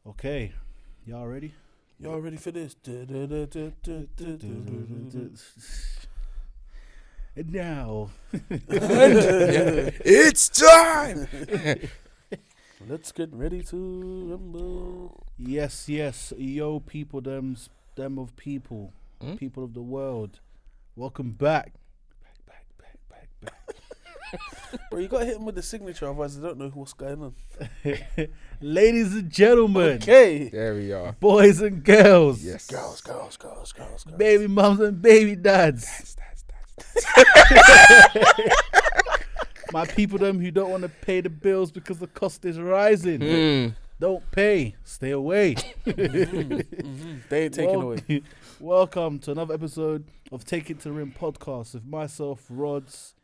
Okay, y'all ready? Y'all ready for this? And now, It's time. Let's get ready to rumble. yes, yo, people, them of people, people of the world, welcome back. Bro, you gotta hit him with the signature, otherwise they don't know what's going on. Ladies and gentlemen, Okay. There we are. boys and girls, Yes. Girls. baby moms and baby dads, my people, them who don't want to pay the bills because the cost is rising. Don't pay, stay away. They ain't taking away. Welcome to another episode of Take It to Rim podcast with myself, Rods,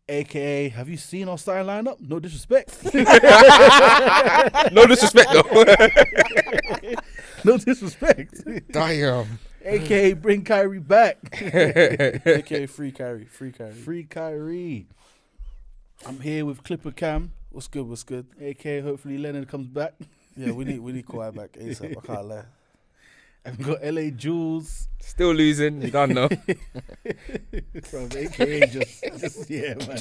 aka, have you seen our starting lineup? No disrespect. No disrespect though. No disrespect. Damn. aka, bring Kyrie back. AKA free carry. Free Kyrie. I'm here with Clipper Cam, What's good? aka hopefully Leonard comes back. Yeah, we need Kawhi back ASAP. I can't lie. And we've got LA Jules. Still losing. You don't know. From aka just yeah, man.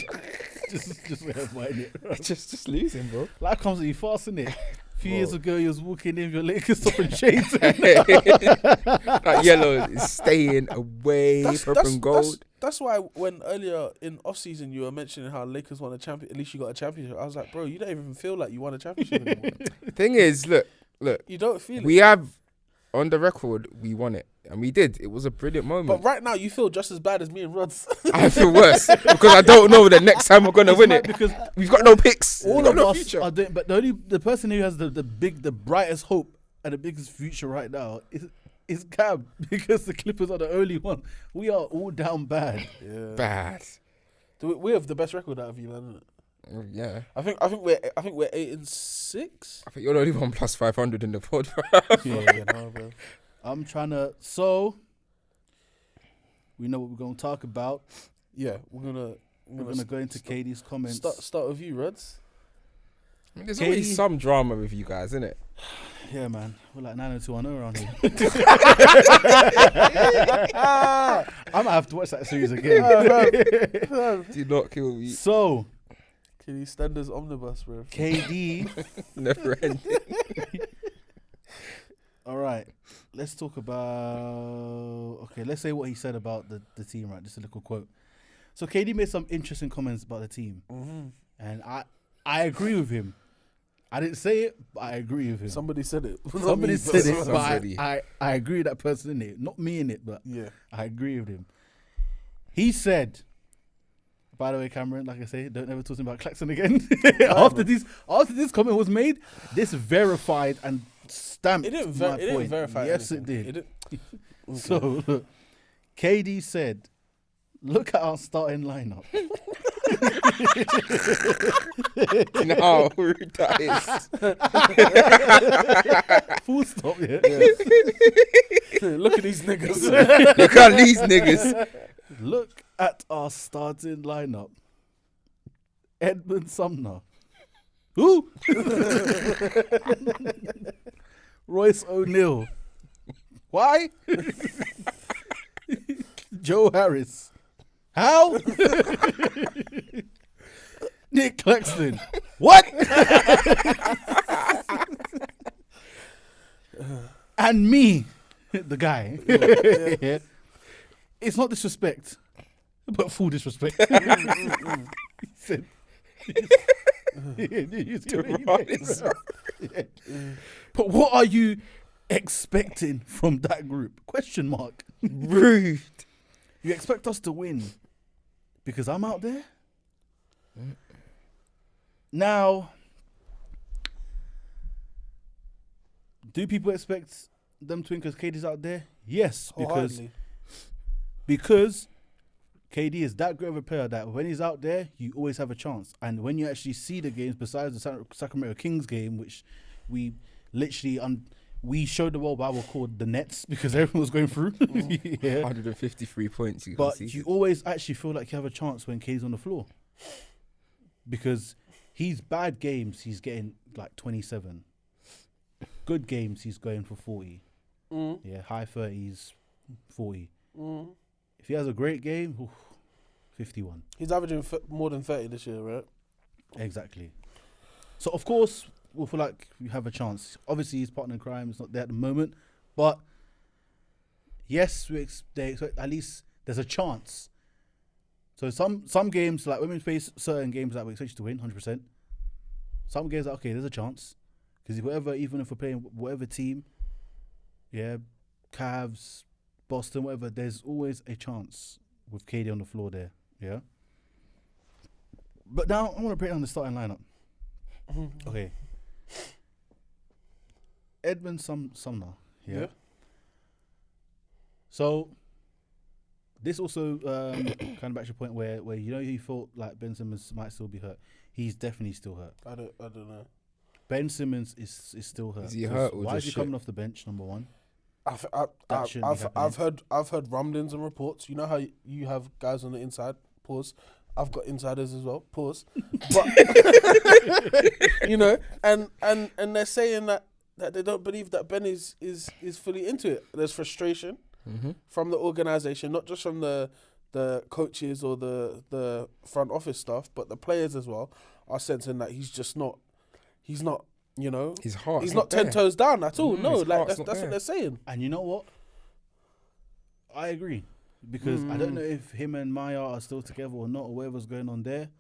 Just mind it. Bro. just losing, bro. Life comes at you fast, innit? A few years ago, you was walking in with your Lakers top and shades. That yellow is staying away from gold. That's why when earlier in off season you were mentioning how Lakers won a champion. At least you got a championship. I was like, bro, you don't even feel like you won a championship anymore. Thing is, look. You don't feel it. We have on the record we won it, and we did. It was a brilliant moment. But right now you feel just as bad as me and Rods. I feel worse because I don't know the next time we're gonna win it Because we've got no picks. all We've got of no us future. are doing, but the person who has the brightest hope and the biggest future right now is Cam, because the Clippers are the only one. We are all down bad. Yeah. Bad. We have the best record out of you, man. Isn't it? Yeah. I think we're 8-6. I think you're the only one plus 500 in the pod. Yeah, no, bro. I'm trying to. So we know what we're going to talk about. Yeah, we're gonna go into KD's comments. Start with you, Rods. There's Katie- always some drama with you guys, isn't it? Yeah, man. We're like 90210 around here. I might have to watch that series again. Do not kill me. So, Can you stand as omnibus, bro? KD. Never ending. All right. Let's talk about. Okay, let's say what he said about the team, right? Just a little quote. So, KD made some interesting comments about the team. Mm-hmm. And I agree with him. I didn't say it, but I agree with him. Somebody said it. Somebody said it, Somebody. but I agree with that person in it. Not me in it, but Yeah. I agree with him. He said, by the way, Cameron, like I say, don't ever talk to me about Claxton again. after this comment was made, this verified and stamped It didn't, my it point. didn't verify Yes, anything. it did. Okay. So, look, KD said, look at our starting lineup. You know how rude that is. Full stop, yeah. Look at these niggas. Look at these niggas. Look at our starting lineup. Edmund Sumner. Who? Royce O'Neal. Why? Joe Harris. How? Nick Claxton. What? And me, the guy. Yeah. It's not disrespect, but full disrespect. He said, you see what he did? Yeah. But what are you expecting from that group? Question mark. Rude. You expect us to win because I'm out there? Now, do people expect them to win because KD's out there? Yes, because KD is that great of a player that when he's out there, you always have a chance. And when you actually see the games, besides the Sacramento Kings game, which we literally we showed the world why we're called the Nets because everyone was going through. Yeah. 153 points. But you always actually feel like you have a chance when KD's on the floor because he's bad games. He's getting like 27. Good games, he's going for 40. Yeah, high 30s, 40. If he has a great game, 51. He's averaging more than 30 this year, right? Exactly. So, of course, we'll feel like we have a chance. Obviously, his partner in crime is not there at the moment. But, yes, they expect at least there's a chance. So, some games, like when we face certain games that we expect you to win, 100%. Some games, like, okay, there's a chance. Because even if we're playing whatever team, yeah, Cavs, Boston, whatever, there's always a chance with KD on the floor there, yeah? But now, I want to break down the starting lineup. Okay. Edmund Sumner, yeah? So, this also kind of back to the point where you thought like Ben Simmons might still be hurt. He's definitely still hurt. I don't know. Ben Simmons is still hurt. Is he hurt or why is just he coming off the bench, number one? I've heard rumblings and reports. You know how you have guys on the inside. Pause. I've got insiders as well. Pause. But you know, and they're saying that they don't believe that Ben is fully into it. There's frustration from the organization, not just from the coaches or the front office staff, but the players as well are sensing that he's not. You know, his heart. He's not 10 toes down at all. No, like that's there. what they're saying. And you know what? I agree because I don't know if him and Maya are still together or not, or whatever's going on there.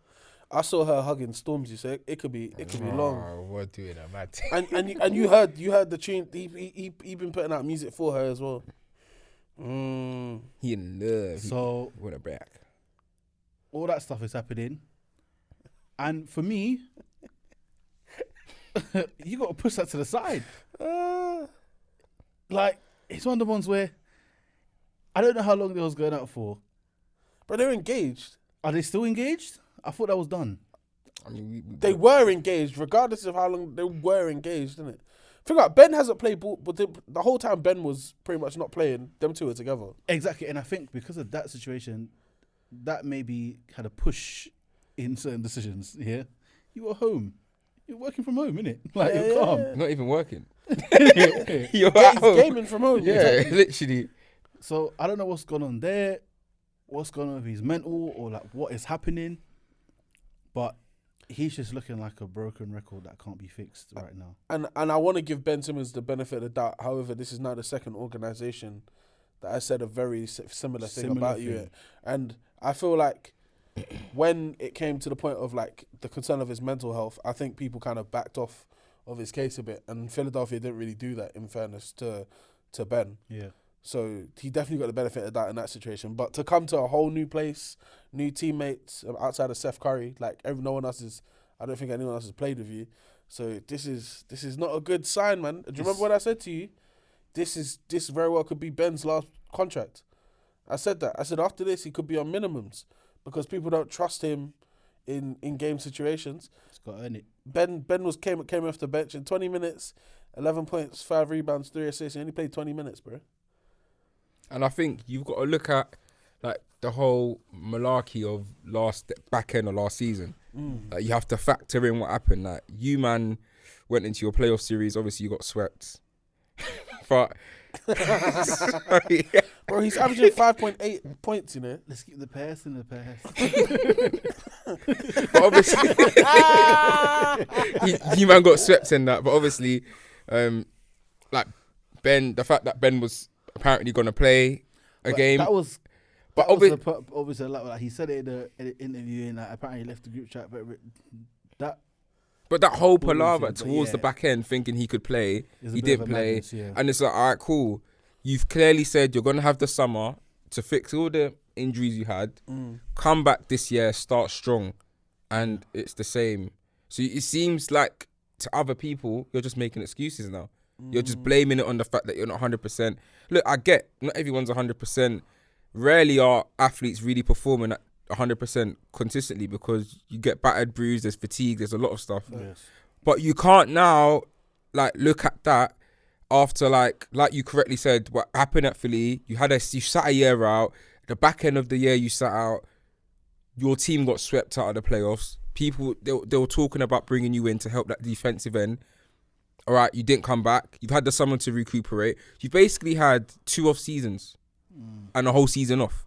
I saw her hugging Stormzy, so it could be long. We're doing a mad thing. And you heard the tune. He been putting out music for her as well. He in love. So with a back. All that stuff is happening, and for me. You got to push that to the side. Like, it's one of the ones where I don't know how long they was going out for. But they're engaged. Are they still engaged? I thought that was done. I mean, they were engaged, regardless of how long they were engaged, didn't it? Figure out, Ben hasn't played ball, but the whole time Ben was pretty much not playing. Them two were together. Exactly, and I think because of that situation, that maybe had a push in certain decisions. Yeah, you were home. You're working from home, innit? Like, you're calm. Not even working. You're at home. Gaming from home. Yeah, literally. So, I don't know what's going on there, what's going on with his mental, or like what is happening. But he's just looking like a broken record that can't be fixed right now. And I want to give Ben Simmons the benefit of the doubt. However, this is now the second organisation that has said a very similar thing about you. And I feel like when it came to the point of like the concern of his mental health, I think people kind of backed off of his case a bit, and Philadelphia didn't really do that, in fairness to Ben. Yeah. So he definitely got the benefit of that in that situation. But to come to a whole new place, new teammates outside of Seth Curry, like I don't think anyone else has played with you. So this is not a good sign, man. Do you remember what I said to you? This very well could be Ben's last contract. I said that. I said after this he could be on minimums because people don't trust him in game situations. He's got to earn it. Ben came off the bench in 20 minutes, 11 points, 5 rebounds, 3 assists. He only played 20 minutes, bro. And I think you've got to look at like the whole malarkey of back end of last season. Like, you have to factor in what happened. Like, you, man, went into your playoff series. Obviously, you got swept. But sorry. Bro, he's averaging 5.8 points, you know. Let's keep the past in the past. But obviously, you man got swept in that. But obviously, like Ben, the fact that Ben was apparently going to play a game. That was. But obviously, like he said it in the interview, and apparently he left the group chat. But that whole palaver towards the back end, thinking he could play, he didn't play, and it's like, all right, cool. You've clearly said you're gonna have the summer to fix all the injuries you had. Come back this year, start strong, and it's the same. So it seems like to other people, you're just making excuses now. You're just blaming it on the fact that you're not 100%. Look, I get not everyone's 100%. rarely are athletes really performing at 100% consistently because you get battered, bruised, there's fatigue, there's a lot of stuff. Yes. But you can't now like look at that after like you correctly said, what happened at Philly. You sat a year out. The back end of the year you sat out. Your team got swept out of the playoffs. People they were talking about bringing you in to help that defensive end. All right, you didn't come back. You've had the summer to recuperate. You've basically had 2 off seasons and a whole season off.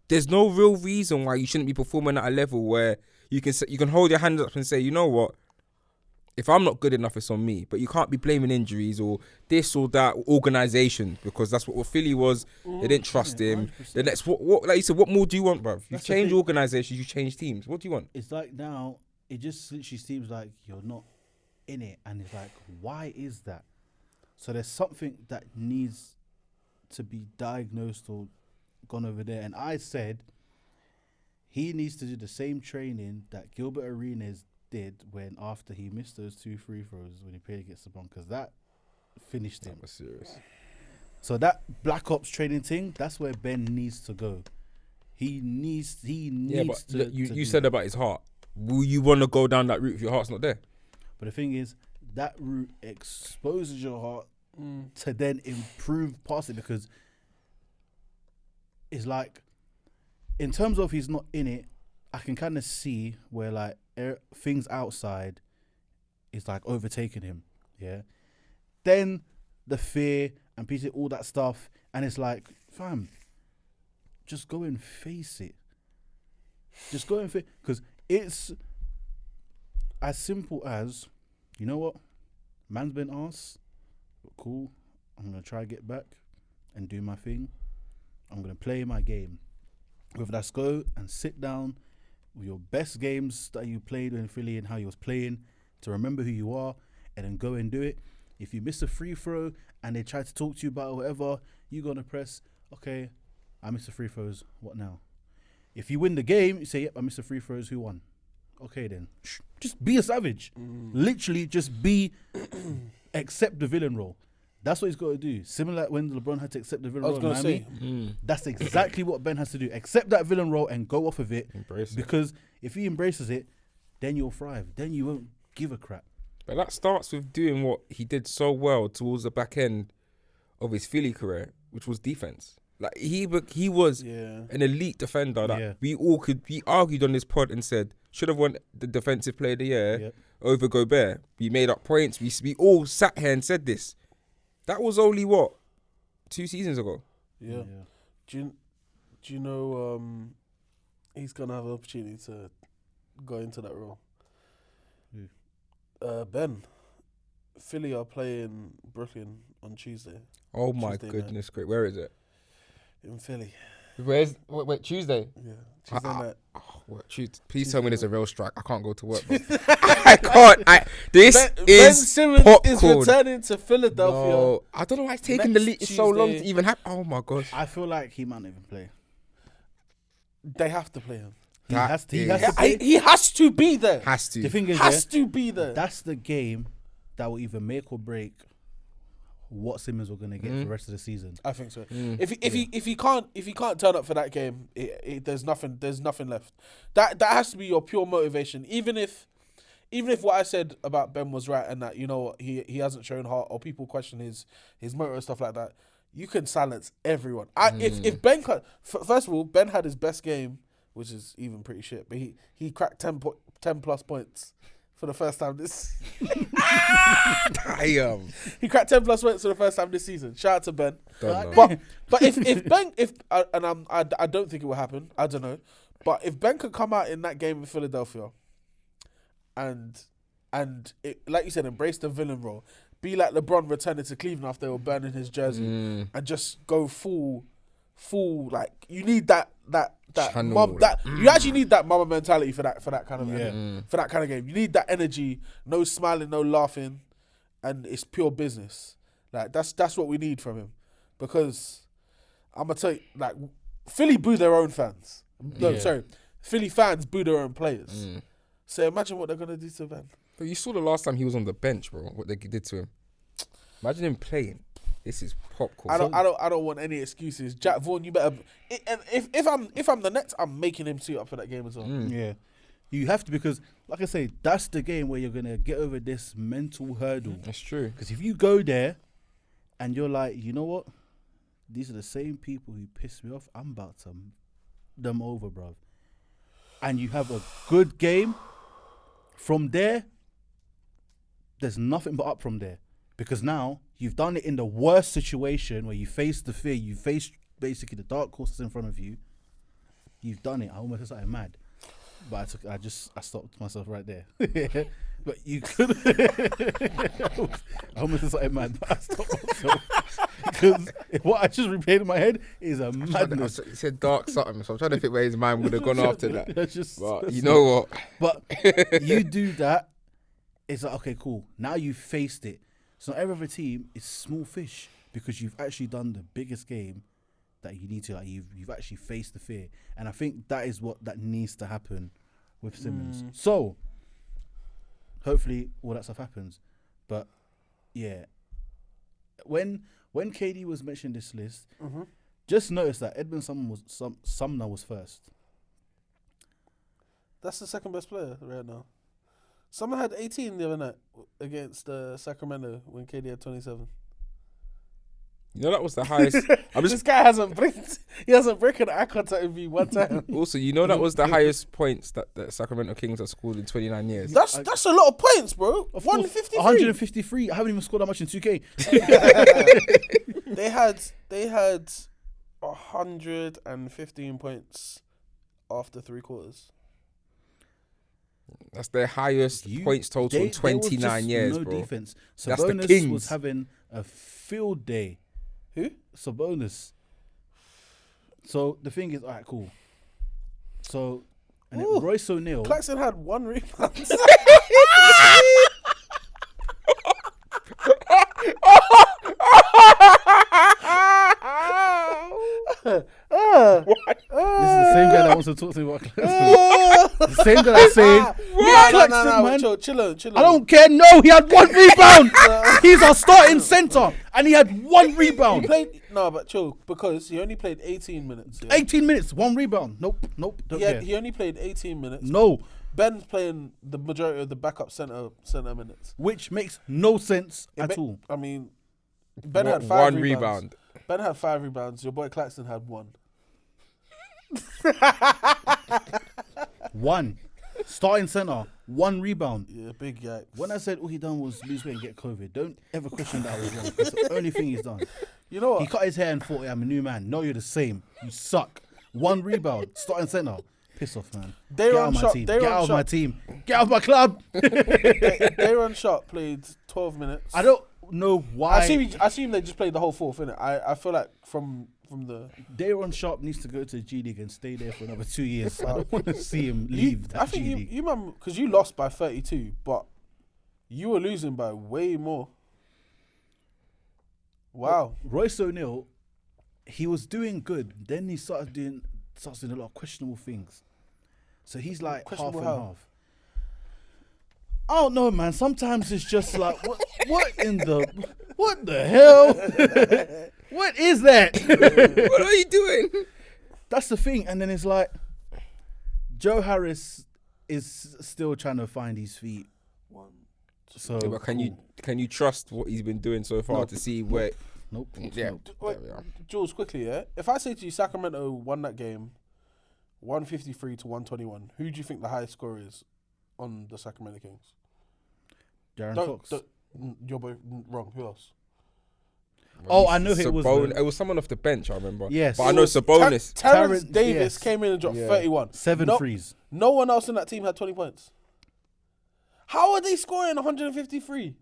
There's no real reason why you shouldn't be performing at a level where you can hold your hands up and say, you know what? If I'm not good enough, it's on me. But you can't be blaming injuries or this or that organisation, because that's what Philly was. They didn't trust him. 100%. Then what like you said, what more do you want, bruv? You change organisations, you change teams. What do you want? It's like now, it just literally seems like you're not in it. And it's like, why is that? So there's something that needs to be diagnosed or gone over there. And I said he needs to do the same training that Gilbert Arenas did when after he missed those 2 free throws when he played against the Broncos. That finished him. That was serious. So that Black Ops training thing, that's where Ben needs to go. He needs But to. you said about his heart. Will you want to go down that route if your heart's not there? But the thing is, that route exposes your heart to then improve past it, because it's like, in terms of he's not in it, I can kind of see where like things outside is like overtaking him. Yeah. Then the fear and all that stuff, and it's like, fam, just go and face it. Just go and face, because it's as simple as, you know what, man's been asked, cool, I'm gonna try to get back and do my thing. I'm gonna play my game. Whether that's go and sit down with your best games that you played in Philly and how you was playing, to remember who you are, and then go and do it. If you miss a free throw and they try to talk to you about it or whatever, you're gonna press, okay, I missed the free throws, what now? If you win the game, you say, yep, I missed the free throws, who won? Okay then, just be a savage. Literally just accept the villain role. That's what he's got to do. Similar like when LeBron had to accept the villain role in Miami. That's exactly what Ben has to do. Accept that villain role and go off of it. Embrace it. Because if he embraces it, then you'll thrive. Then you won't give a crap. But that starts with doing what he did so well towards the back end of his Philly career, which was defense. Like he was an elite defender that we argued on this pod and said should have won the defensive player of the year over Gobert. We made up points. We all sat here and said this. That was only 2 seasons ago. Yeah. Do you know he's gonna have an opportunity to go into that role? Ben. Philly are playing Brooklyn on Tuesday. Oh my Tuesday goodness, great. Where is it? In Philly. Wait, Tuesday? Yeah. Tuesday night. Please tell me there's a real strike. I can't go to work, bro. I can't. Ben Simmons popcorn. is returning to Philadelphia. No, I don't know why it's taking the lead so long to even happen. Oh my gosh. I feel like he might not even play. They have to play him. He has to play. He has to be there. Has to. The thing is, Has to be there. that's the game that will either make or break what Simmons we're gonna get for the rest of the season. I think so. If he can't turn up for that game, there's nothing left. That has to be your pure motivation. Even if what I said about Ben was right and that, you know what, he hasn't shown heart or people question his motor and stuff like that, you can silence everyone. If Ben first of all, Ben had his best game, which is even pretty shit, but he cracked 10 plus points for the first time this. Damn. He cracked 10 plus points for the first time this season. Shout out to Ben. Don't But if Ben I don't think it will happen. I don't know. But if Ben could come out in that game in Philadelphia, and it, like you said, embrace the villain role, be like LeBron returning to Cleveland after they were burning his jersey, and just go full like you need that mom, you actually need that mama mentality for that kind of for that kind of game. You need that energy, no smiling, no laughing, and it's pure business. Like that's what we need from him, because I'm gonna tell you, like, Philly boo their own fans. No, sorry, Philly fans boo their own players. So imagine what they're gonna do to Ben. But you saw the last time he was on the bench, bro. What they did to him. Imagine him playing. This is popcorn. I don't want any excuses. Jack Vaughan, you better. And if I'm the Nets, I'm making him suit up for that game as well. Yeah, you have to, because like I say, that's the game where you're gonna get over this mental hurdle. That's true. Because if you go there and you're like, you know what, these are the same people who pissed me off. I'm about to them over, bruv. And you have a good game. From there, there's nothing but up from there. Because now you've done it in the worst situation where you face the fear, you face basically the dark horses in front of you. You've done it. I almost said something mad, but I stopped myself right there. But you could. I almost said something mad, but I stopped myself because what I just replayed in my head is a madness. He said dark something, so I'm trying to think where his mind would have gone after that. But you know know what? But you do that, it's like, okay, cool. Now you've faced it. So every other team is small fish because you've actually done the biggest game that you need to. Like you've actually faced the fear, and I think that is what that needs to happen with Simmons. So hopefully all that stuff happens. But yeah, when KD was mentioning this list, just notice that Edmund Sumner was first. That's the second best player right now. Sumner had 18 the other night against Sacramento when KD had 27. You know that was the highest. This guy hasn't broken eye contact with me one time. Also, you know that was the highest points that Sacramento Kings have scored in 29 years. That's a lot of points, bro. 153. 153. I haven't even scored that much in 2K. They had 115 points after 3 quarters. That's their highest points total in 29 years, no bro. Defense. That's the Sabonis Kings. was having a field day. Who? Sabonis. So the thing is, all right, cool. So, and then Royce O'Neal. Claxton had 1 rebound. This is the same guy that wants to talk to me about Claxton. The same guy that's saying, Claxton, man. Chill. I don't care. No, he had 1 rebound. He's our starting center, and he had 1 rebound. But chill, because he only played 18 minutes. Yeah? 18 minutes, 1 rebound. Nope. Don't care. He only played 18 minutes. No. Ben's playing the majority of the backup center minutes, which makes no sense at all. I mean, Ben had 5 one rebounds. rebound. Ben had 5 rebounds. Your boy Claxton had 1. 1 starting center, 1 rebound. Yeah, big yikes. When I said all he done was lose weight and get COVID, don't ever question that I was wrong. That's the only thing he's done. You know what? He cut his hair and thought, I'm a new man. No, you're the same. You suck. 1 rebound, starting center. Piss off, man. Get out of my team. Get out of my team. Get out of my club. Daron Sharp played 12 minutes. I don't know why. I assume they just played the whole fourth, innit? I feel like from the... Daron Sharp needs to go to the G League and stay there for another 2 years. I don't want to see him leave that G League. You remember, because you lost by 32, but you were losing by way more. Wow. Royce O'Neal, he was doing good. Then he starts doing a lot of questionable things. So he's like half and half. I don't know, man. Sometimes it's just like, what the hell? What is that? What are you doing? That's the thing. And then it's like, Joe Harris is still trying to find his feet. So, yeah, but can you trust what he's been doing so far to see where? Nope. Yeah. Wait, Jules, quickly, yeah. If I say to you, Sacramento won that game, 153 to 121. Who do you think the highest scorer is on the Sacramento Kings? Darren Fox. You're both wrong. Who else? I know who it was. It was someone off the bench, I remember. Yes. But I know Sabonis. Terrence Davis came in and dropped 31. 7 threes. No one else in that team had 20 points. How are they scoring 153?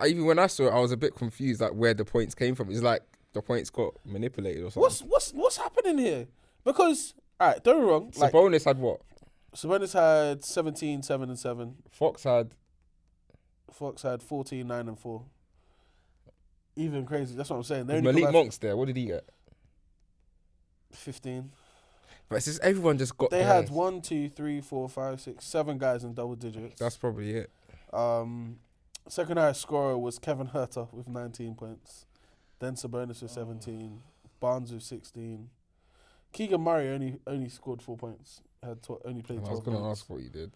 Even when I saw it, I was a bit confused, like where the points came from. It's like the points got manipulated or something. What's happening here? Because, all right, don't get me wrong. Sabonis had what? Sabonis had 17, 7 and 7. Fox had 14, 9 and 4. Even crazy. That's what I'm saying. Malik Monk's there. What did he get? 15. But it's just everyone just got. They had 1, 2, 3, 4, 5, 6, 7 guys in double digits. That's probably it. Second highest scorer was Kevin Huerter with 19 points. Then Sabonis with 17. Barnes with 16. Keegan Murray only scored 4 points. Only played 12 I was going to minutes. ask what you did.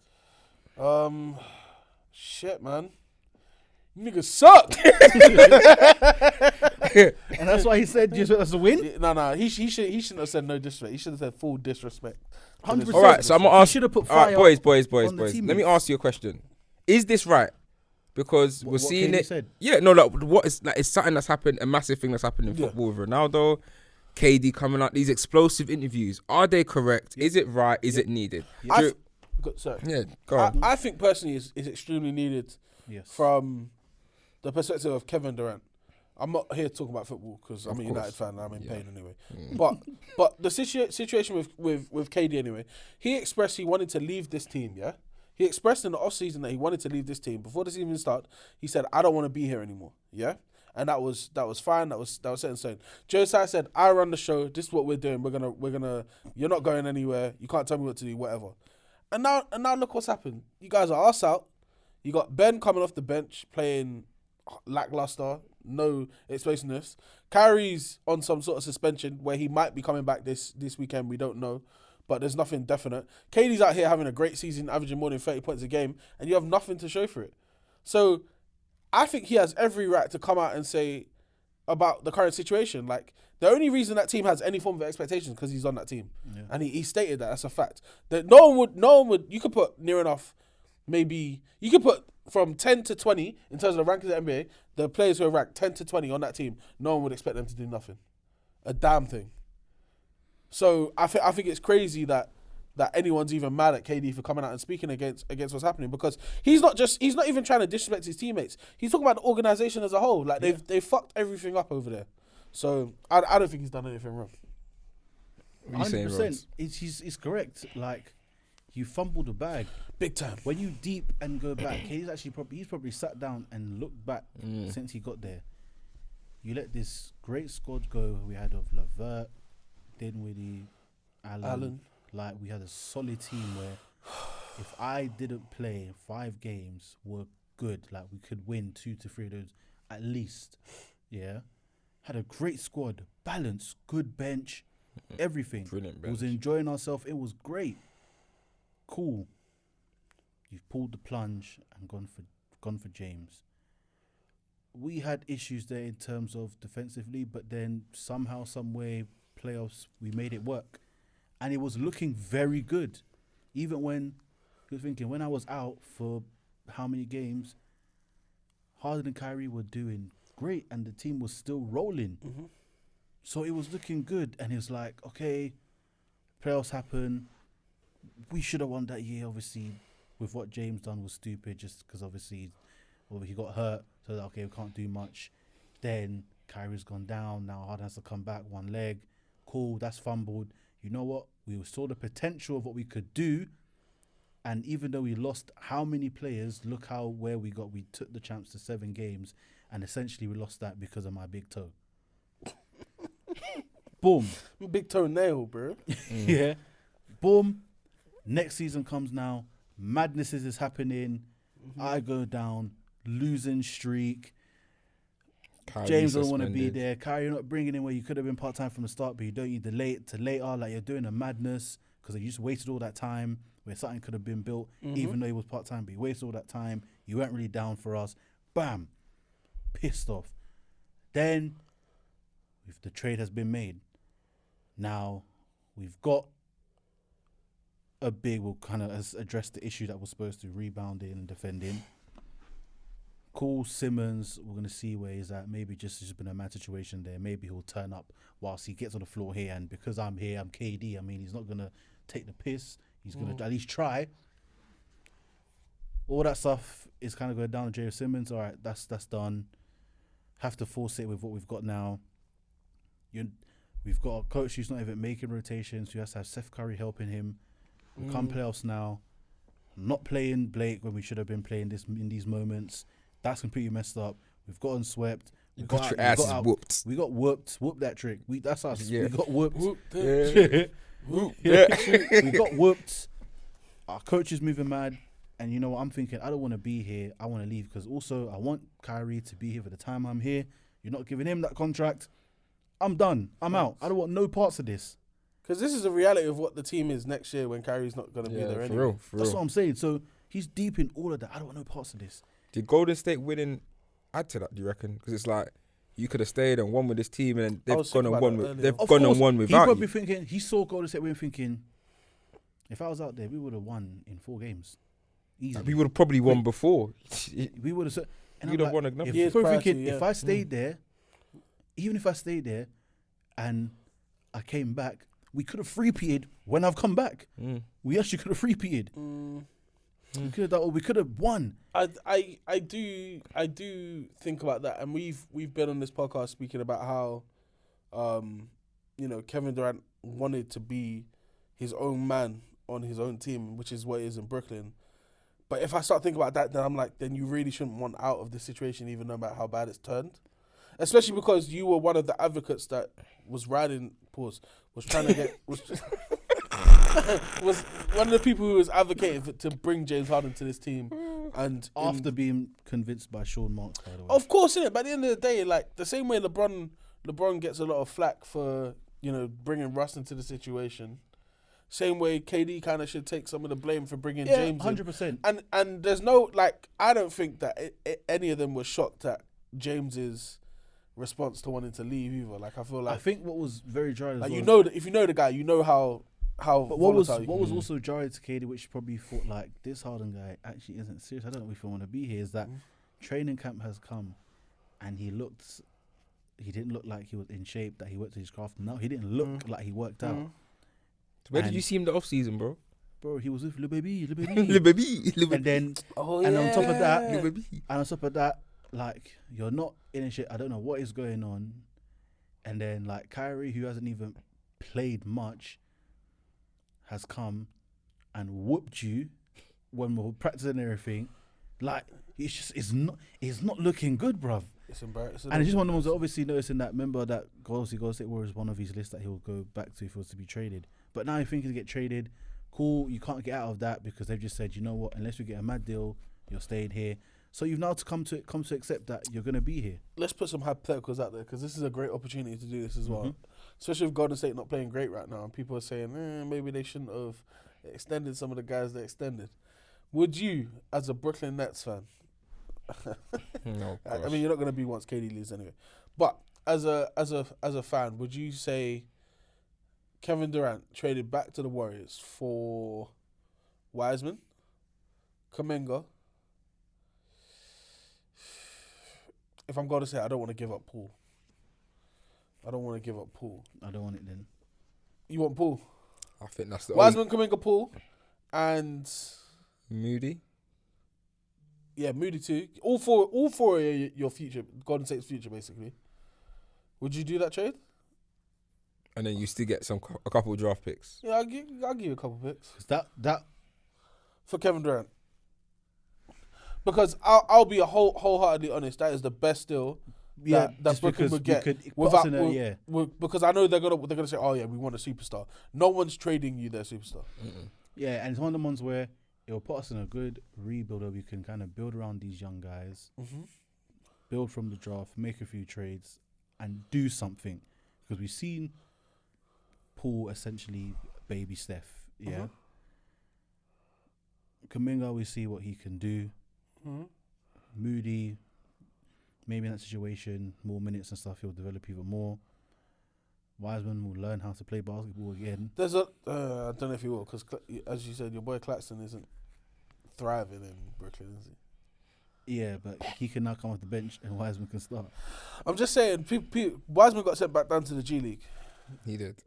Shit, man. You niggas suck. And that's why he said, "Do you expect us to win?" No. He shouldn't have said no disrespect. He should have said full disrespect. 100%. All right, so I'm going to He ask. should have put All right, fire. boys. on the Let me teammates. ask you a question. Is this right? Because we're What seeing KD it. said? Yeah, no, like what is like it's something that's happened, a massive thing that's happened in Yeah. football with Ronaldo, KD coming out, these explosive interviews. Are they correct? Is it right? Is it needed? Sorry. Yeah, go on. I think personally is extremely needed Yes. from the perspective of Kevin Durant. I'm not here to talk about football because I'm a course. United fan and I'm in pain anyway. But the situation with KD anyway, he expressed he wanted to leave this team, yeah? He expressed in the offseason that he wanted to leave this team. Before the season started, he said, I don't want to be here anymore, yeah? And that was fine, that was set in stone. Josiah said, I run the show, this is what we're doing, we're gonna you're not going anywhere, you can't tell me what to do, whatever. And now look what's happened. You guys are arse out. You got Ben coming off the bench playing lackluster, no explosiveness. Kyrie's on some sort of suspension where he might be coming back this weekend. We don't know, but there's nothing definite. KD's out here having a great season, averaging more than 30 points a game, and you have nothing to show for it. So I think he has every right to come out and say about the current situation. Like, the only reason that team has any form of expectations because he's on that team. Yeah. And he stated that. That's a fact. That no one would, you could put near enough, maybe, you could put from 10 to 20 in terms of the rankings of the NBA, the players who are ranked 10 to 20 on that team, no one would expect them to do nothing. A damn thing. So I think it's crazy that anyone's even mad at KD for coming out and speaking against what's happening, because he's not even trying to disrespect his teammates. He's talking about the organization as a whole. Like they've fucked everything up over there. So I don't think he's done anything wrong. 100%. It's correct. Like, you fumbled the bag big time. When you deep and go back, he's probably sat down and looked back since he got there. You let this great squad go. We had of Levert, Dinwiddie, Allen. Like, we had a solid team where if I didn't play 5 games were good, like we could win 2 to 3 of those at least. Yeah. Had a great squad, balance, good bench, everything. Brilliant bench. Was enjoying ourselves. It was great. Cool. You've pulled the plunge and gone for James. We had issues there in terms of defensively, but then somehow, some way, playoffs, we made it work. And it was looking very good. Even when you're thinking, when I was out for how many games, Harden and Kyrie were doing great and the team was still rolling. Mm-hmm. So it was looking good. And it was like, okay, playoffs happen. We should have won that year, obviously. With what James done was stupid, just because obviously he got hurt. So, okay, we can't do much. Then Kyrie's gone down. Now Harden has to come back, one leg. Cool, that's fumbled. You know what? We saw the potential of what we could do. And even though we lost how many players, look where we got. We took the champs to 7 games. And essentially we lost that because of my big toe. Boom. Big toe nail, bro. Yeah. Boom. Next season comes now. Madness is happening. Mm-hmm. I go down. Losing streak. James don't want to be there. Kyrie, you're not bringing in where you could have been part-time from the start, but you don't need delay it to later. Like, you're doing a madness because you just wasted all that time where something could have been built, even though he was part-time, but you wasted all that time. You weren't really down for us. Bam. Pissed off. Then, if the trade has been made, now we've got a big, will kind of address the issue that was supposed to rebounding and defending. Cool, Simmons, we're going to see where he's at. Maybe just been a mad situation there. Maybe he'll turn up whilst he gets on the floor here. And because I'm here, I'm KD. I mean, he's not going to take the piss. He's going to at least try. All that stuff is kind of going down to J.R. Simmons. All right, that's done. Have to force it with what we've got now. We've got a coach who's not even making rotations. We have to have Seth Curry helping him. We come playoffs now. Not playing Blake when we should have been playing this in these moments. That's completely messed up. We've gotten swept. You got your asses whooped. We got whooped. Whoop that trick. That's us. Yeah. We got whooped. Yeah. We got whooped. Our coach is moving mad. And you know what? I'm thinking, I don't want to be here. I want to leave because also I want Kyrie to be here for the time I'm here. You're not giving him that contract. I'm done. I'm out. I don't want no parts of this. Because this is the reality of what the team is next year when Kyrie's not going to be there anyway. That's what I'm saying. So he's deep in all of that. I don't want no parts of this. Did Golden State winning add to that, do you reckon? Because it's like, you could have stayed and won with this team and they've gone and won without He probably thinking, he saw Golden State win thinking, if I was out there, we would have won in 4 games. Easily. We would have probably won before. We would have. We'd have won enough. If I stayed there, even if I stayed there, and I came back, we could have three-peated when I've come back. We actually could have three-peated. We could have done, or we could have won. I do think about that, and we've been on this podcast speaking about how, Kevin Durant wanted to be his own man on his own team, which is what it is in Brooklyn. But if I start thinking about that, then I'm like, then you really shouldn't want out of the situation, even no matter how bad it's turned. Especially because you were one of the advocates that was was trying to get, was one of the people who was advocating to bring James Harden to this team. And after being convinced by Sean Marks, by the way. Of course, innit? But at the end of the day, like, the same way LeBron gets a lot of flack for, bringing Russ into the situation. Same way KD kind of should take some of the blame for bringing James 100%. in. And there's no, like, I don't think that any of them were shocked at James's response to wanting to leave either. Like, I feel like... I think what was very jarring as well... if you know the guy, you know how But what was also jarring to KD, which probably thought, like, this Harden guy actually isn't serious. I don't know if I want to be here, is that training camp has come and he didn't look like he was in shape, that he worked on his craft. No, he didn't look like he worked out. Where did you see him the off season, bro? Bro, he was with Le Baby. And then, on top of that, like, you're not in a shit. I don't know what is going on. And then, like, Kyrie, who hasn't even played much, has come and whooped you when we were practicing and everything. Like, it's not looking good, bruv. It's embarrassing. And it's just one of the ones that obviously noticing that member that Golden State Warriors one of his lists that he'll go back to if he was to be traded. But now you're thinking to get traded. Cool, you can't get out of that because they've just said, you know what, unless we get a mad deal, you're staying here. So you've now come to accept that you're going to be here. Let's put some hypotheticals out there because this is a great opportunity to do this as well. Especially with Golden State not playing great right now and people are saying, maybe they shouldn't have extended some of the guys they extended. Would you, as a Brooklyn Nets fan, no, I mean, you're not going to be once KD leaves anyway, but as a fan, would you say Kevin Durant traded back to the Warriors for Wiseman, Kuminga? If I'm going to say, I don't want to give up Paul. I don't want to give up Paul. I don't want it then. You want Paul? I think that's the Wiseman, Kuminga, Paul, and Moody. Yeah, Moody too. All four are your future, Golden State's future, basically. Would you do that trade? And then you still get a couple of draft picks. Yeah, I'll give you a couple picks. That for Kevin Durant. Because I'll be wholeheartedly honest, that is the best deal that Brooklyn would get because I know they're gonna say, oh yeah, we want a superstar. No one's trading you their superstar. Yeah, and it's one of the ones where it will put us in a good rebuild where we can kind of build around these young guys, build from the draft, make a few trades, and do something. Because we've seen Paul essentially baby Steph, Kuminga, we see what he can do. Moody, maybe in that situation, more minutes and stuff, he'll develop even more. Wiseman will learn how to play basketball again. There's I don't know if he will, because as you said, your boy Claxton isn't thriving in Brooklyn, is he? Yeah, but he can now come off the bench and Wiseman can start. I'm just saying, Wiseman got sent back down to the G League. He did.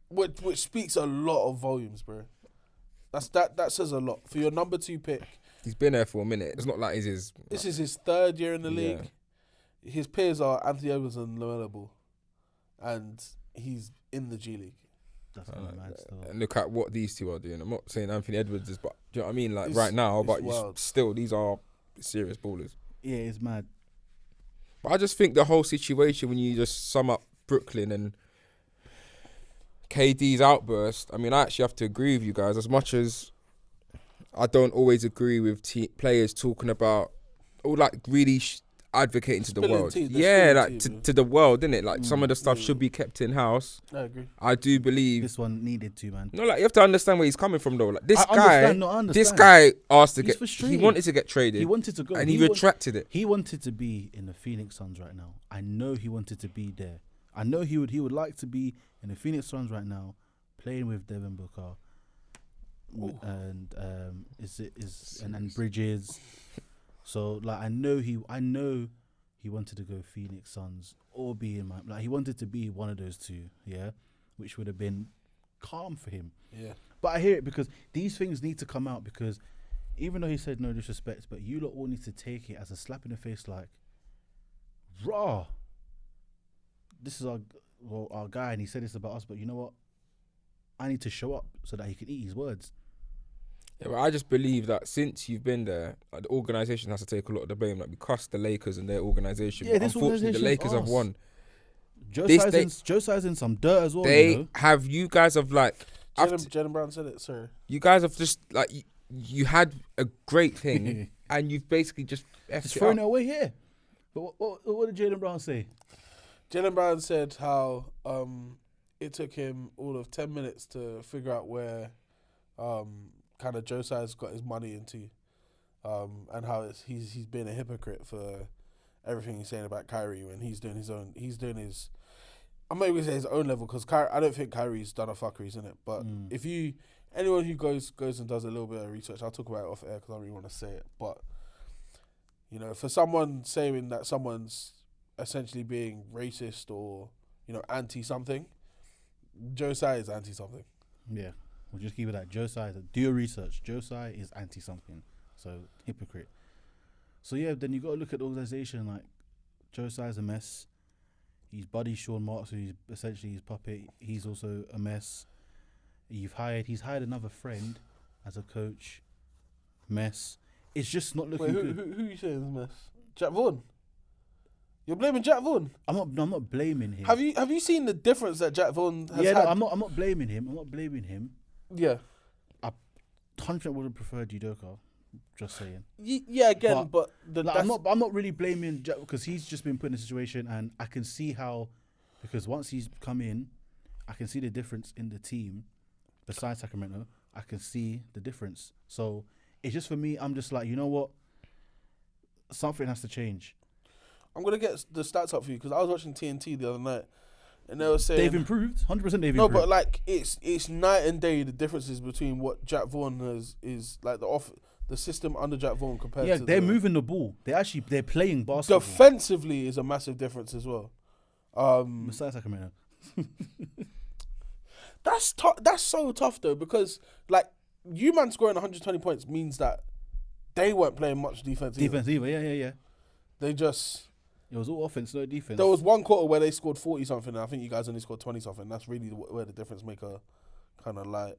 Which speaks a lot of volumes, bro. That says a lot. For your number 2 pick. He's been there for a minute. It's not like this is his 3rd year in the league. His peers are Anthony Edwards and Lamelo Ball. And he's in the G League. That's mad still. And look at what these two are doing. I'm not saying Anthony Edwards is, but do you know what I mean? Like right now, but still, these are serious ballers. Yeah, it's mad. But I just think the whole situation, when you just sum up Brooklyn and KD's outburst, I mean, I actually have to agree with you guys. As much as I don't always agree with players talking about, or like really advocating to the world. To the world, innit? Like some of the stuff should be kept in house. I agree. I do believe this one needed to, man. No, like you have to understand where he's coming from, though. Like this this guy asked to he wanted to get traded. He wanted to go, and he retracted it. He wanted to be in the Phoenix Suns right now. I know he wanted to be there. I know he would like to be in the Phoenix Suns right now, playing with Devin Booker, and and Bridges. So like I know he wanted to go Phoenix Suns or be in he wanted to be one of those two, which would have been calm for him. Yeah. But I hear it because these things need to come out, because even though he said no disrespect, but you lot all need to take it as a slap in the face, like, raw. This is our guy, and he said this about us, but you know what? I need to show up so that he can eat his words. Yeah, but I just believe that since you've been there, the organisation has to take a lot of the blame. Like, we cussed the Lakers and their organisation. Yeah, but unfortunately, the Lakers have won. Joe Tsai's in some dirt as well. You guys have like... Jaylen Brown said it, sorry. You guys have just, like, you had a great thing, and you've basically just thrown it away here. But what did Jaylen Brown say? Jaylen Brown said how it took him all of 10 minutes to figure out where kind of Joe Tsai's got his money into, and how he's been a hypocrite for everything he's saying about Kyrie when he's doing his. I'm not even gonna say his own level, because I don't think Kyrie's done a fuckeries in it. But if anyone who goes and does a little bit of research, I'll talk about it off air because I don't really want to say it. But you know, for someone saying that someone's essentially being racist or anti something, Joe Tsai is anti something. Yeah, we'll just keep it at Joe Tsai. Do your research. Joe Tsai is anti something, so hypocrite. So yeah, then you got to look at the organization. Like, Joe Tsai's a mess. His buddy Sean Marks, who's essentially his puppet, he's also a mess. He's hired another friend as a coach. Mess. It's just not looking good. Who you saying is a mess? Jack Vaughn. You're blaming Jack Vaughn. I'm not blaming him. Have you seen the difference that Jack Vaughn has had? Yeah, no, I'm not blaming him. Yeah. I 100% would have preferred Udoka. Just saying. Yeah, again, but I'm not really blaming Jack, because he's just been put in a situation, and I can see how, because once he's come in, I can see the difference in the team. Besides Sacramento, I can see the difference. So it's just, for me, I'm just like, you know what? Something has to change. I'm gonna get the stats up for you, because I was watching TNT the other night, and they were saying they've improved. 100% they've improved. No, but like it's night and day, the differences between what Jack Vaughn is like the system under Jack Vaughn compared to they're moving the ball. They're playing basketball. Defensively is a massive difference as well. Besides Sacramento. That's so tough though, because like you man scoring 120 points means that they weren't playing much defense either. Yeah. They just... It was all offense, no defense. There was one quarter where they scored 40 something, and I think you guys only scored 20 something. That's really where the difference maker kind of like...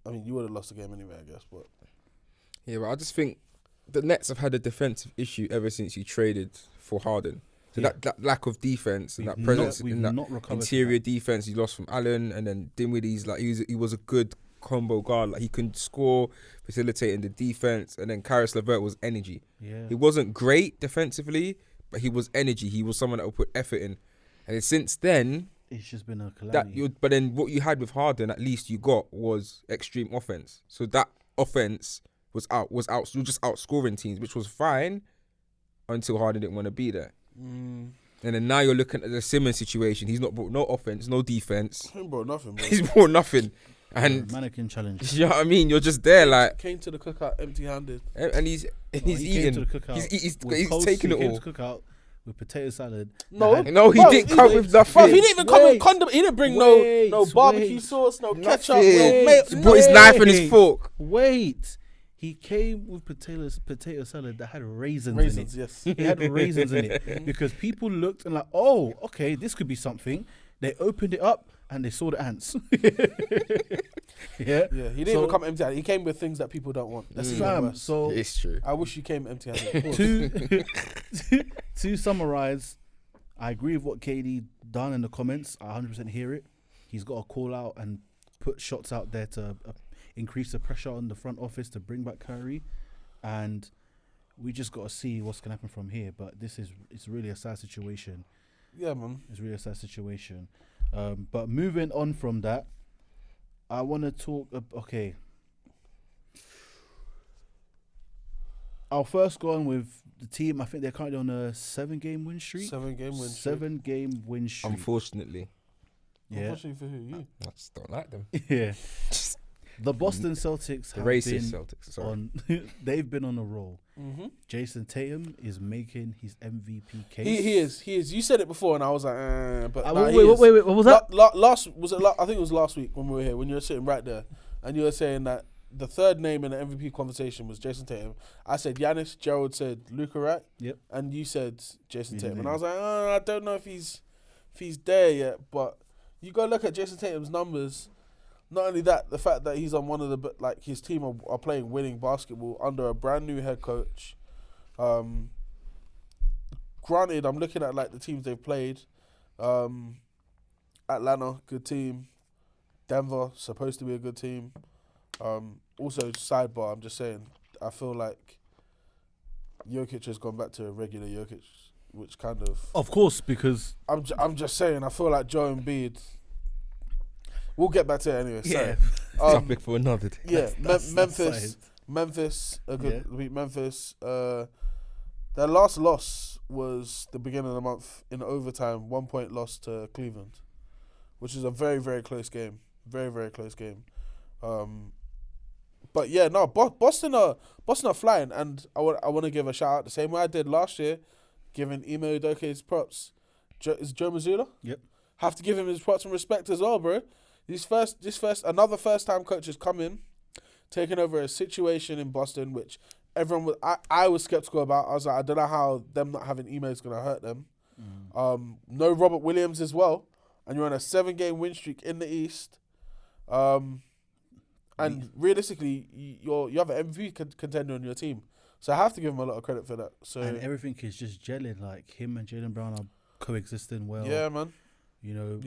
I mean, you would have lost the game anyway, I guess, but... Yeah, but I just think the Nets have had a defensive issue ever since you traded for Harden. So that lack of defense and that presence in that interior defense you lost from Allen, and then Dinwiddie's like he was a good combo guard. Like, he can score, facilitate in the defense, and then Karis LeVert was energy. Yeah, he wasn't great defensively, but he was energy. He was someone that would put effort in. And since then, it's just been a calamity. But then what you had with Harden, at least you got was extreme offense. So that offense was just outscoring teams, which was fine until Harden didn't want to be there. And then now you're looking at the Simmons situation. He's not brought no offense, no defense. He brought nothing, bro. He's brought nothing. And mannequin challenge. You know what I mean? You're just there like... Came to the cookout empty-handed. And he's eating. He's taking it all. Came to the cookout with potato salad. No, he didn't come with nothing. Bro, he didn't even come with condom. He didn't bring no barbecue sauce, no ketchup, no mayo. He brought his knife and his fork. Wait. He came with potato salad that had raisins in it. Yes. He had raisins in it. Because people looked and like, oh, okay, this could be something. They opened it up and they saw the ants. Yeah. He didn't even come empty-handed. He came with things that people don't want. That's so it's true. I wish you came empty-handed. To summarize, I agree with what KD done in the comments. I 100% hear it. He's got to call out and put shots out there to... increase the pressure on the front office to bring back Curry, and we just got to see what's gonna happen from here. But it's really a sad situation. Yeah, man. It's really a sad situation. But moving on from that, I want to talk. Okay, I'll first go on with the team. I think they're currently on a 7-game win streak. 7-game win streak. Unfortunately. Yeah. Unfortunately for who? You? I just don't like them. Yeah. The Boston Celtics have racist been Celtics. Sorry. they've been on a roll. Mm-hmm. Jason Tatum is making his MVP case. He is. You said it before, and I was like, but wait. What was that? I think it was last week when we were here, when you were sitting right there, and you were saying that the third name in the MVP conversation was Jason Tatum. I said Giannis. Gerald said Luka, right? Yep. And you said Jason Tatum, and I was like, I don't know if he's there yet, but you go look at Jason Tatum's numbers. Not only that, the fact that he's on one of the, like, his team are playing winning basketball under a brand new head coach. Granted, I'm looking at like the teams they've played. Atlanta, good team. Denver, supposed to be a good team. Also, sidebar, I'm just saying, I feel like Jokic has gone back to a regular Jokic, which kind of... Of course, because... I'm just saying, I feel like Joe Embiid... We'll get back to it anyway. Yeah. Topic for another day. Yeah, That's Memphis, a good beat Memphis. Their last loss was the beginning of the month in overtime, 1 point loss to Cleveland, which is a very, very close game. Very, very close game. But yeah, no, Boston are flying, and I want to give a shout out the same way I did last year, giving Ime Udoka his props. Is Joe Mazzulla? Yep. Have to give him his props and respect as well, bro. Another first time coach has come in, taking over a situation in Boston, which everyone was, I was skeptical about. I was like, I don't know how them not having Ime is gonna hurt them. No Robert Williams as well, and you're on a 7-game win streak in the East. And realistically, you have an MVP contender on your team, so I have to give him a lot of credit for that. So and everything is just gelling. Like him and Jaylen Brown are coexisting well. Yeah, man. You know,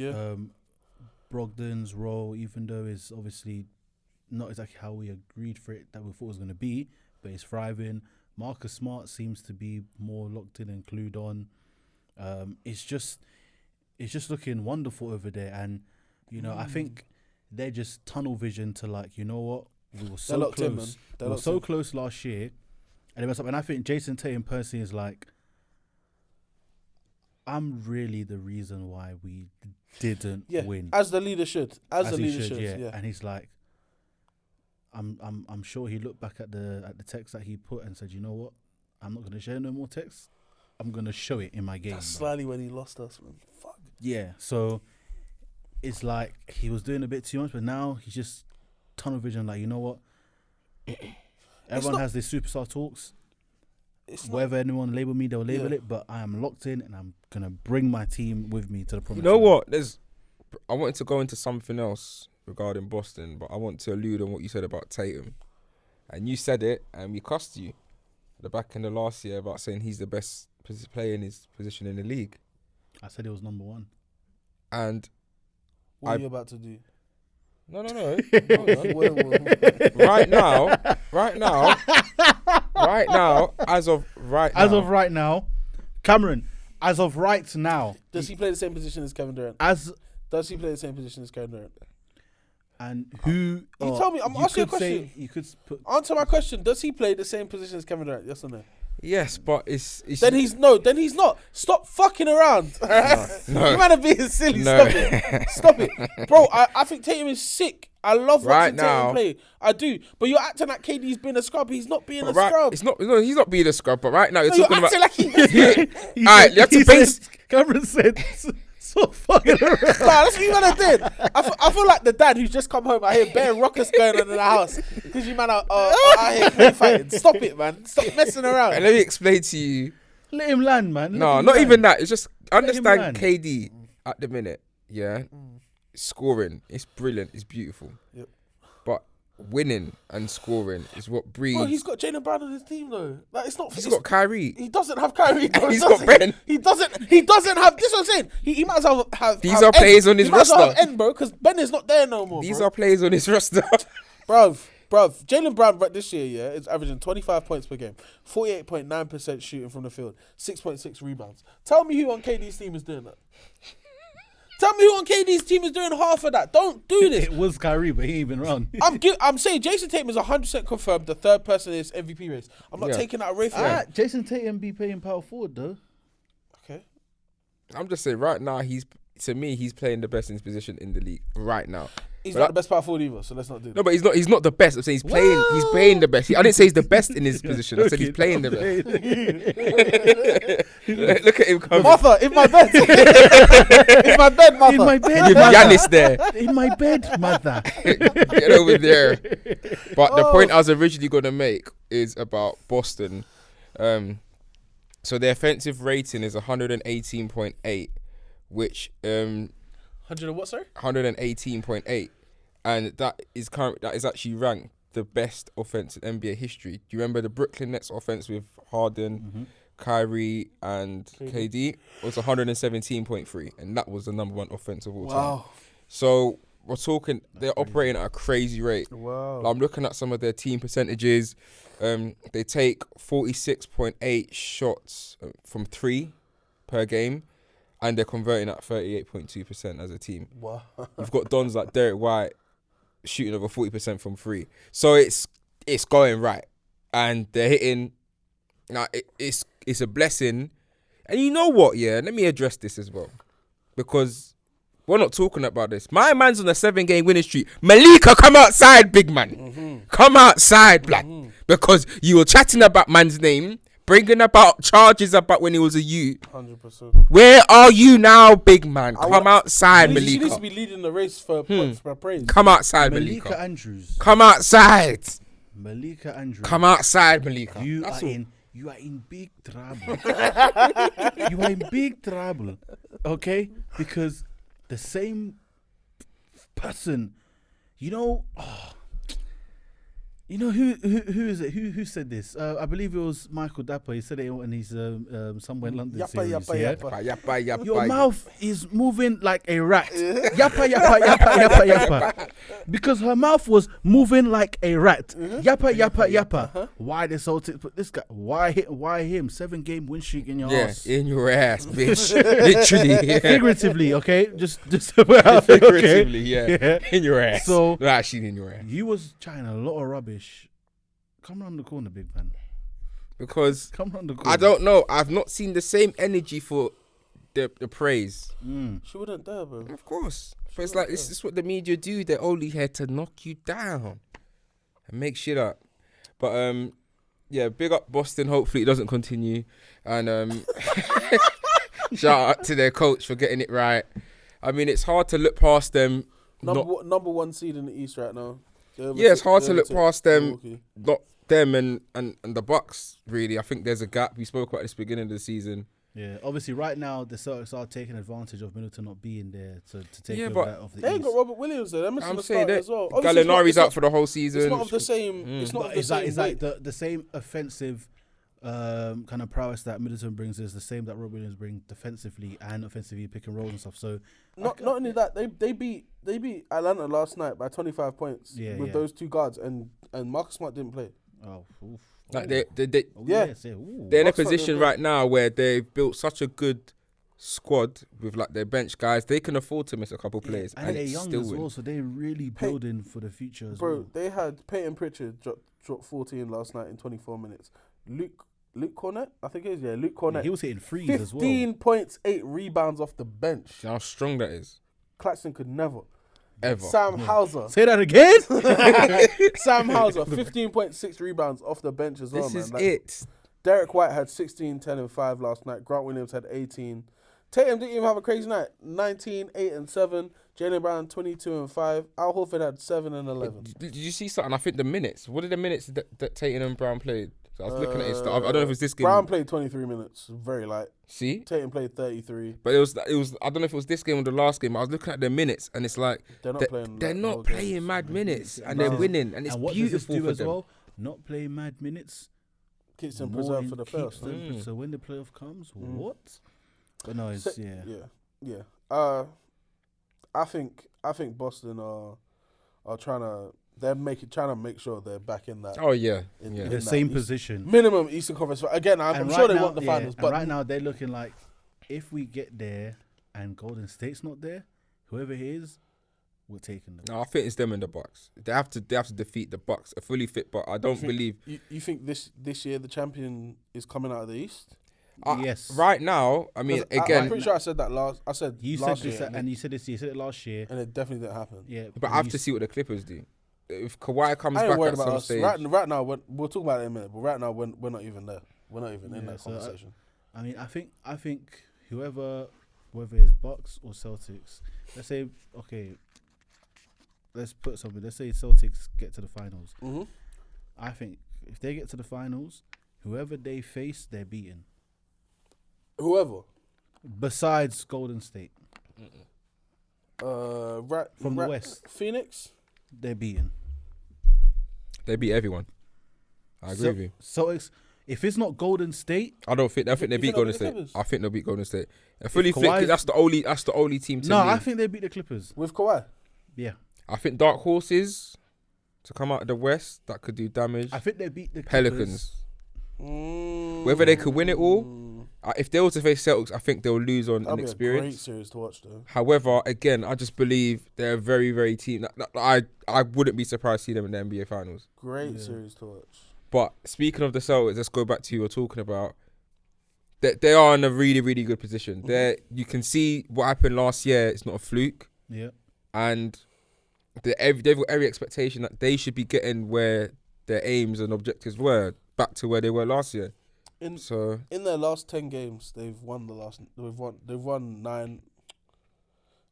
Brogdon's role, even though is obviously not exactly how we agreed for it that we thought it was going to be, but it's thriving. Marcus Smart seems to be more locked in and clued on. It's just looking wonderful over there, and you know, I think they're just tunnel vision to, like, you know what, we were so close. We were so close last year, and it was up. And I think Jason Tatum personally is like, I'm really the reason why we didn't win. As the leader should. As the leader should. Yeah. And he's like, I'm sure he looked back at the text that he put and said, you know what? I'm not gonna share no more texts. I'm gonna show it in my game. That's slightly when he lost us, man. Fuck. Yeah. So it's like he was doing a bit too much, but now he's just tunnel vision. Like, you know what? Everyone has their superstar talks. Whatever anyone label me, they'll label it, but I am locked in and I'm gonna bring my team with me to the promised land. You know what? I wanted to go into something else regarding Boston, but I want to allude on what you said about Tatum. And you said it, and we cussed you at the back end of last year about saying he's the best player in his position in the league. I said it was number one. And what are you about to do? No. Right now, as of right now, Cameron, as of right now, does he play the same position as Kevin Durant? Does he play the same position as Kevin Durant? And who? You tell me. I'm asking you a question. You could answer my question. Does he play the same position as Kevin Durant? Yes or no? Yes, but it's Then he's not. Stop fucking around. No. You man are being silly. No. Stop it, bro. I think Tatum is sick. I love watching Tatum play. I do, but you're acting like KD's being a scrub. He's not being a scrub. He's not being a scrub. But right now you're talking acting about. Like he Alright, you have to base. Cameron said, "So fucking around." Nah, that's what you man did. I feel like the dad who's just come home. I hear bare rockers going on in the house because you man are out here play fighting. Stop it, man. Stop messing around. And let me explain to you. Let him land, man. No, not even that. It's just understand KD at the minute. Yeah, scoring. It's brilliant. It's beautiful. Yep. But winning and scoring is what breeds. Bro, he's got Jaylen Brown on his team though. Like, it's not. He's got Kyrie. He doesn't have Kyrie. He's got Ben. He doesn't have. This is what I'm saying. He might as well have. These are players on his roster. He might as well have bro, because Ben is not there no more. These are players on his roster. Bruv. Jaylen Brown this year, is averaging 25 points per game, 48.9% shooting from the field, 6.6 rebounds. Tell me who on KD's team is doing that. Tell me who on KD's team is doing half of that. Don't do this. It was Kyrie, but he ain't been around. I'm saying Jason Tatum is 100% confirmed the third person in this MVP race. I'm not taking that away from him. Jason Tatum be playing power forward though. Okay. I'm just saying right now he's playing the best in his position in the league right now. He's not the best power forward either, so let's not do that. No, but he's not the best. I'm saying he's playing the best. I didn't say he's the best in his position. I said he's playing the best. Look at him coming. Martha, in my bed. In my bed, Martha. In my bed, With Giannis there. In my bed, mother. Get over there. But the point I was originally going to make is about Boston. So their offensive rating is 118.8, which 100 and what, sorry? 118.8, and that is actually ranked the best offense in NBA history. Do you remember the Brooklyn Nets offense with Harden, Kyrie, and KD? It was 117.3, and that was the number one offense of all time. So we're talking, they're operating at a crazy rate. Wow. I'm looking at some of their team percentages. They take 46.8 shots from 3 per game, and they're converting at 38.2% as a team. Wow. You've got dons like Derek White shooting over 40% from 3. So it's going right, and they're hitting. Now it's a blessing, and you know what? Yeah, let me address this as well, because we're not talking about this. My man's on a 7-game winning streak. Malika, come outside, big man. Come outside, blood. Because you were chatting about man's name, bringing about charges about when he was a youth. 100%. Where are you now, big man? Come outside, Malika. She needs to be leading the race for praise. Come outside, Malika. Malika Andrews. Come outside. Malika Andrews. Come outside, Malika. You are in big trouble. You are in big trouble. Okay? Because the same person, you know who is it? Who said this? I believe it was Michael Dapper. He said it in his somewhere in London series. Yappa. Your mouth is moving like a rat. Yappa. Because her mouth was moving like a rat. Yappa. Why the Celtics put this guy? Why him? 7-game win streak in your ass. In your ass, bitch. Literally. Figuratively, okay? Just figuratively, yeah. In your ass. So, no, actually in your ass. You was chatting a lot of rubbish. Come round the corner, big man. Because come round the corner. I don't know. I've not seen the same energy for the praise. She wouldn't dare, bro. Of course. But it's like, this is what the media do. They're only here to knock you down and make shit up. But yeah, big up Boston. Hopefully it doesn't continue. And shout out to their coach for getting it right. I mean, it's hard to look past them. Number 1 seed in the East right now. Yeah, it's hard to look past them, not them and the Bucks, really. I think there's a gap. We spoke about this beginning of the season. Yeah, obviously right now the Celtics are taking advantage of Middleton not being there to take over that of the they East. ain't got Robert Williams there. They're missing the start as well. Gallinari's out for the whole season. It's not of the same. It's not of the same. It's like the same offensive kind of prowess that Middleton brings is the same that Rob Williams brings defensively and offensively, pick and roll and stuff. So not only that, they beat Atlanta last night by 25 points with those 2 guards, and Marcus Smart didn't play. Oh, oof. Like they're in a position right now where they've built such a good squad with like their bench guys. They can afford to miss a couple players, and they're young as win. well, so they're really building for the future as well. Bro, they had Peyton Pritchard dropped 14 last night in 24 minutes. Luke Cornett, I think it is. Yeah, Luke Cornett. He was hitting threes as well. 15 points, 8 rebounds off the bench. See how strong that is. Claxton could never. Ever. Sam Hauser. Say that again. Sam Hauser, 15.6 rebounds off the bench as well, This man. is Like, it. Derek White had 16, 10, and 5 last night. Grant Williams had 18. Tatum didn't even have a crazy night. 19, 8, and 7. Jaylen Brown, 22 and 5. Al Horford had 7 and 11. Did you see something? I think the minutes. What are the minutes that Tatum and Brown played? So I was looking at it. I don't know if it's this game. Brown played 23 minutes. Very light. See? Tatum played 33. But it was. I don't know if it was this game or the last game. I was looking at the minutes, and it's like They're not playing mad minutes, and they're winning, and it's what beautiful does this do for as them. well? Not playing mad minutes. Keeps them preserved for the playoffs. So when the playoff comes, what? But no, it's Yeah. I think Boston are trying to they're trying to make sure they're back in that. Oh yeah, in the that same position. Minimum Eastern Conference. Again, I'm sure they want the finals, but right now they're looking like if we get there and Golden State's not there, whoever it is, we're taking them. No, I think it's them and the Bucks. They have to defeat the Bucks, a fully fit. But I don't believe. You think this year the champion is coming out of the East? Yes. Right now, I mean, again, I'm pretty sure I said that last. I said you last said this, year, and you said this. You said it last year, and it definitely didn't happen. Yeah, but I have to see what the Clippers do. If Kawhi comes I ain't back worried at about some us. stage, Right now, we'll talk about it in a minute. But right now, we're not even there. We're not even in that conversation. I mean, I think whoever, whether it's Bucks or Celtics, let's say let's put something. Let's say Celtics get to the finals. Mm-hmm. I think if they get to the finals, whoever they face, they're beaten. Whoever. Besides Golden State. Right from the West. Phoenix? They're beaten. they beat everyone. I agree with you. So if it's not Golden State, I think they beat Golden State. I think they'll beat Golden State. Fully fit, that's the only team to No, me. I think they beat the Clippers. With Kawhi? Yeah. I think dark horses to come out of the West that could do damage. I think they beat the Pelicans. Whether they could win it all, if they were to face Celtics, I think they'll lose on inexperience. Great series to watch, though. However, again, I just believe they're a very, very team. I wouldn't be surprised to see them in the NBA Finals. Great series to watch. But speaking of the Celtics, let's go back to you were talking about. They are in a really, really good position. Mm-hmm. You can see what happened last year. It's not a fluke. Yeah. And they've got every expectation that they should be getting where their aims and objectives were, back to where they were last year. In their last 10 games, they've won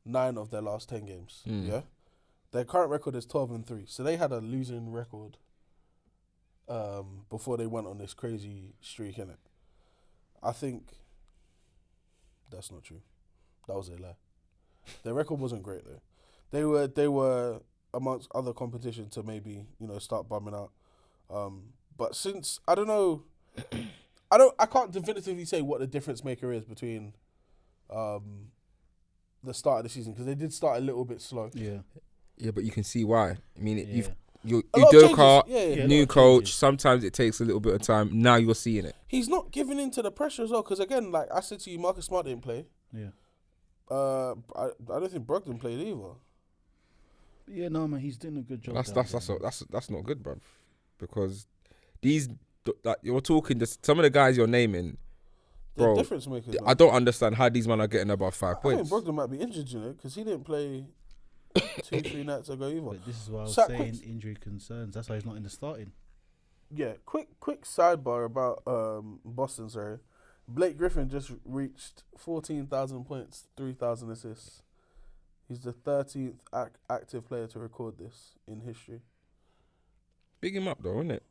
nine of their last 10 games. Yeah, their current record is 12-3. So they had a losing record before they went on this crazy streak, innit? I think that's not true. That was a lie. Their record wasn't great though. They were amongst other competition to maybe start bumming out. But since I don't know. I can't definitively say what the difference maker is between the start of the season, because they did start a little bit slow. Yeah, but you can see why. I mean, new coach. Sometimes it takes a little bit of time. Now you're seeing it. He's not giving in to the pressure as well, because again, like I said to you, Marcus Smart didn't play. Yeah. I don't think Brogdon played either. Yeah, no man, he's doing a good job. That's not good, bro. Because these. Like you're talking, some of the guys you're naming, bro. Difference makers. I don't understand how these men are getting above 5 points. I think Brogdon might be injured, because he didn't play 2-3 nights ago either. But this is why I was saying injury concerns. That's why he's not in the starting. Yeah, quick sidebar about Boston. Sorry, Blake Griffin just reached 14,000 points, 3,000 assists. He's the 13th active player to record this in history. Big him up though, isn't it?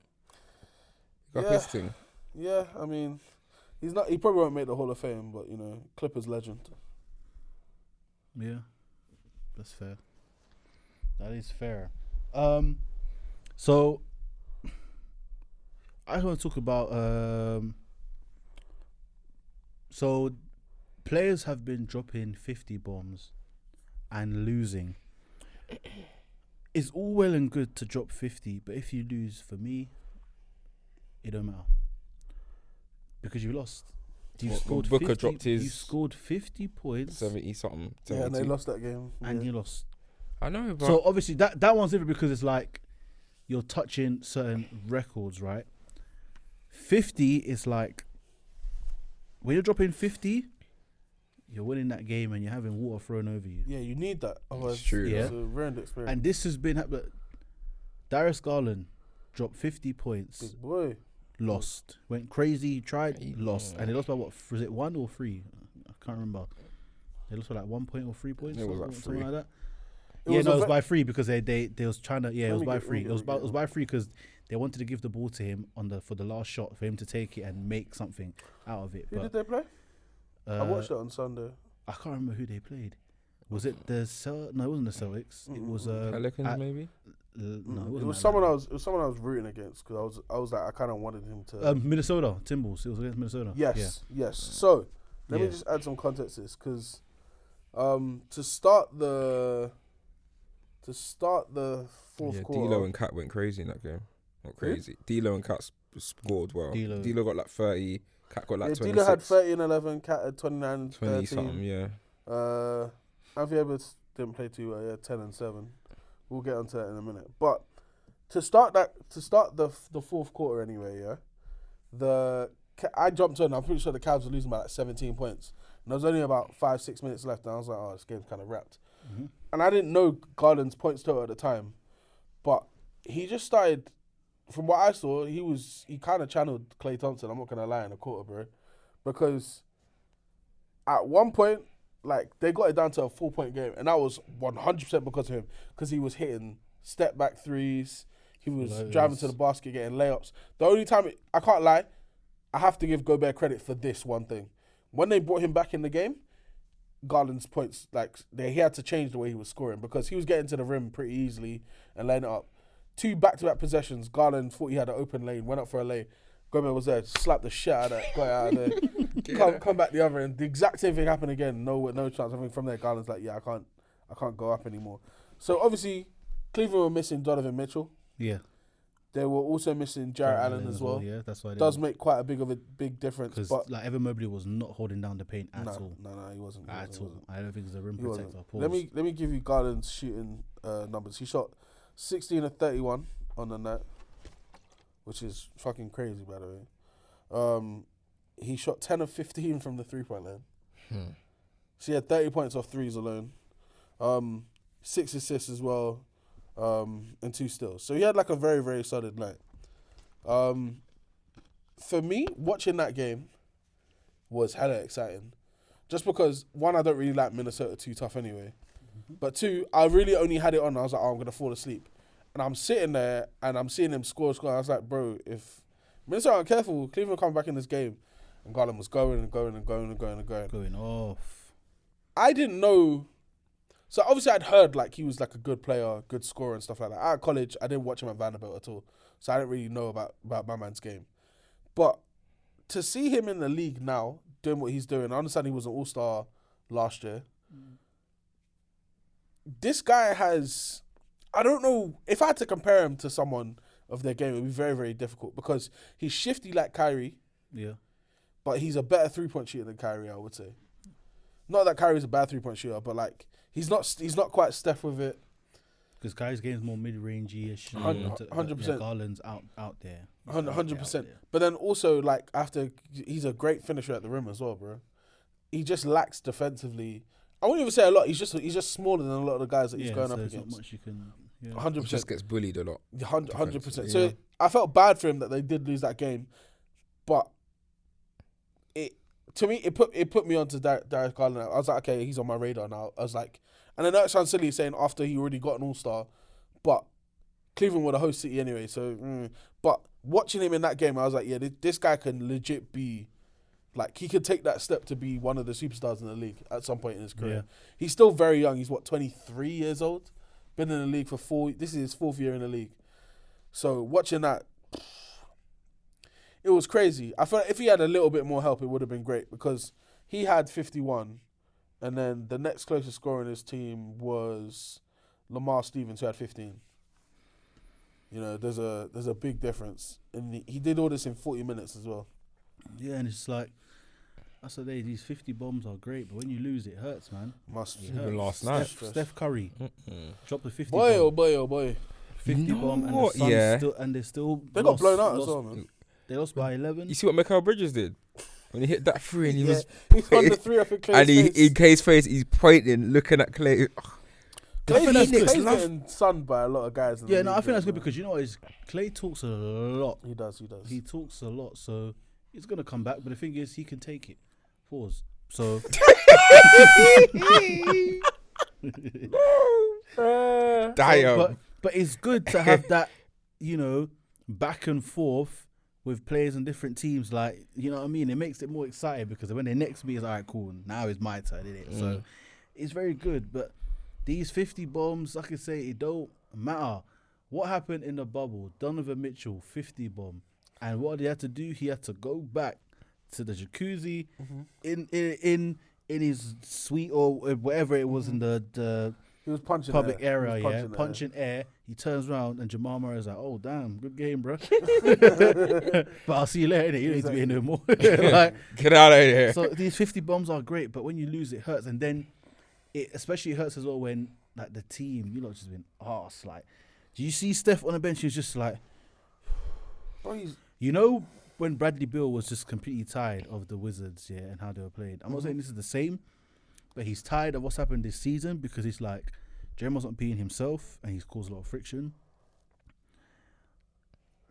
Got his thing. Yeah, I mean, he's not. He probably won't make the Hall of Fame, but Clippers legend. Yeah, that's fair. That is fair. So I want to talk about. So players have been dropping 50 bombs and losing. It's all well and good to drop 50, but if you lose, for me, it don't matter, because you lost. You scored Booker 50, dropped his. You scored 50 points. 70 something. Yeah, and they lost that game. And you lost. I know, but so obviously that one's different, because it's like you're touching certain records, right? 50 is like when you're dropping 50, you're winning that game and you're having water thrown over you. Yeah, you need that. Otherwise, it's true. It's a ruined experience. And this has been Darius Garland dropped 50 points. Big boy. Lost. Went crazy, tried, lost. And they lost by what? Was it 1 or 3? I can't remember. They lost by like 1 point or 3 points. It was like 3. Something like that. It was by 3, because they was trying to. Yeah, it was by 3. It was by 3 because they wanted to give the ball to him for the last shot for him to take it and make something out of it. Who did they play? I watched it on Sunday. I can't remember who they played. Was it the No, it wasn't the Celtics. It was Pelicans maybe. No, it was someone I was rooting against, because I was like, I kind of wanted him to. Minnesota Timberwolves. It was against Minnesota. Yes. So let me just add some context to this, because to start the to start the fourth quarter. D'Lo and Cat went crazy in that game. Not crazy. D'Lo and Cat scored well. D'Lo got like 30. Cat got like 26. D'Lo had 30 and 11. Cat had 29 20 13. something, yeah. Anthony Edwards didn't play too well. 10 and 7. We'll get onto that in a minute. But to start the fourth quarter anyway, I jumped on. I'm pretty sure the Cavs were losing by like 17 points. And there was only about 5-6 minutes left. And I was like, oh, this game's kind of wrapped. Mm-hmm. And I didn't know Garland's points total at the time. But he just started, from what I saw, he kind of channeled Klay Thompson. I'm not going to lie, in a quarter, bro. Because at one point, like, they got it down to a 4-point game. And that was 100% because of him. Because he was hitting step-back threes. He was driving to the basket, getting layups. The only time, I can't lie, I have to give Gobert credit for this one thing. When they brought him back in the game, Garland's points, like, he had to change the way he was scoring because he was getting to the rim pretty easily and laying it up. 2 back-to-back possessions, Garland thought he had an open lane, went up for a lay. Gobert was there, slapped the shit out of that, got it out of there. come back the other end. The exact same thing happened again. No chance. I think from there, Garland's like, yeah, I can't go up anymore. So obviously, Cleveland were missing Donovan Mitchell. Yeah. They were also missing Jarrett Allen as well. Yeah, that's why. Does make quite a big difference. Because like Evan Mobley was not holding down the paint at all. No, he wasn't. At all. I don't think he's a rim protector. Let me give you Garland's shooting numbers. He shot 16 of 31 on the night, which is fucking crazy, by the way. He shot 10 of 15 from the 3-point line. So he had 30 points off threes alone. 6 assists as well. And 2 steals. So he had like a very, very solid night. For me, watching that game was hella exciting. Just because, 1, I don't really like Minnesota too tough anyway. Mm-hmm. But 2, I really only had it on. I was like, oh, I'm going to fall asleep. And I'm sitting there and I'm seeing him score. I was like, bro, if Minnesota aren't careful, Cleveland come back in this game. And Garland was going off. I didn't know. So obviously I'd heard like he was like a good player, good scorer and stuff like that. At college, I didn't watch him at Vanderbilt at all. So I didn't really know about my man's game. But to see him in the league now, doing what he's doing, I understand he was an all-star last year. This guy has, I don't know, if I had to compare him to someone of their game, it would be very, very difficult because he's shifty like Kyrie. Yeah. But he's a better 3-point shooter than Kyrie, I would say. Not that Kyrie's a bad 3-point shooter, but like, he's not quite Steph with it. Because Kyrie's game's more mid-rangey-ish. 100%. Yeah, Garland's out there. 100%. But then also, like, he's a great finisher at the rim as well, bro. He just lacks defensively. I wouldn't even say a lot. He's just smaller than a lot of the guys that he's going up against. Not much you can. 100%. He just gets bullied a lot. 100%. So I felt bad for him that they did lose that game, but to me, it put me onto Darius Garland. I was like, okay, he's on my radar now. I was like, and I know it sounds silly saying after he already got an all-star, but Cleveland were the host city anyway. So, but watching him in that game, I was like, yeah, this guy can legit be, like, he could take that step to be one of the superstars in the league at some point in his career. Yeah. He's still very young. He's 23 years old. Been in the league for 4. This is his 4th year in the league. So watching that, it was crazy. I felt like if he had a little bit more help, it would have been great because he had 51, and then the next closest scorer in his team was Lamar Stevens, who had 15. You know, there's a big difference, and he did all this in 40 minutes as well. Yeah, and it's like, I said, these 50 bombs are great, but when you lose, it hurts, man. Even last night. Steph Curry dropped the 50 boy, bomb. Oh boy. 50 bomb, and the Suns still, and they got blown out as well, man. They lost by 11. You see what Mikal Bridges did? When he hit that 3 and he was... He's on the 3 off of Clay's and face. In Kay's face, he's pointing, looking at Clay. Clay's getting sunned by a lot of guys. Yeah, no, I think that's good because, you know what, Clay talks a lot. He does. He talks a lot, so he's going to come back. But the thing is, he can take it. Pause. So... But it's good to have that, you know, back and forth with players in different teams. Like, you know what I mean? It makes it more exciting because when they next meet, it's all right, cool. Now it's my turn, innit? So it's very good. But these 50 bombs, like I say, it don't matter. What happened in the bubble? Donovan Mitchell, 50 bomb. And what he had to do, he had to go back to the jacuzzi in his suite or whatever it was in the He was punching public air. area, He was punching air. He turns around and Jamal Murray's like, "Oh damn, good game, bro." But I'll see you later. You don't need to be here no more. Like, get out of here. so these 50 bombs are great, but when you lose, it hurts, and then it especially hurts as well when like the team, you lot just been arse. Like, do you see Steph on the bench? He's just like, Bro, you know, when Bradley Beal was just completely tired of the Wizards, and how they were played. I'm not saying this is the same, but he's tired of what's happened this season because he's like, Draymond's not being himself and he's caused a lot of friction.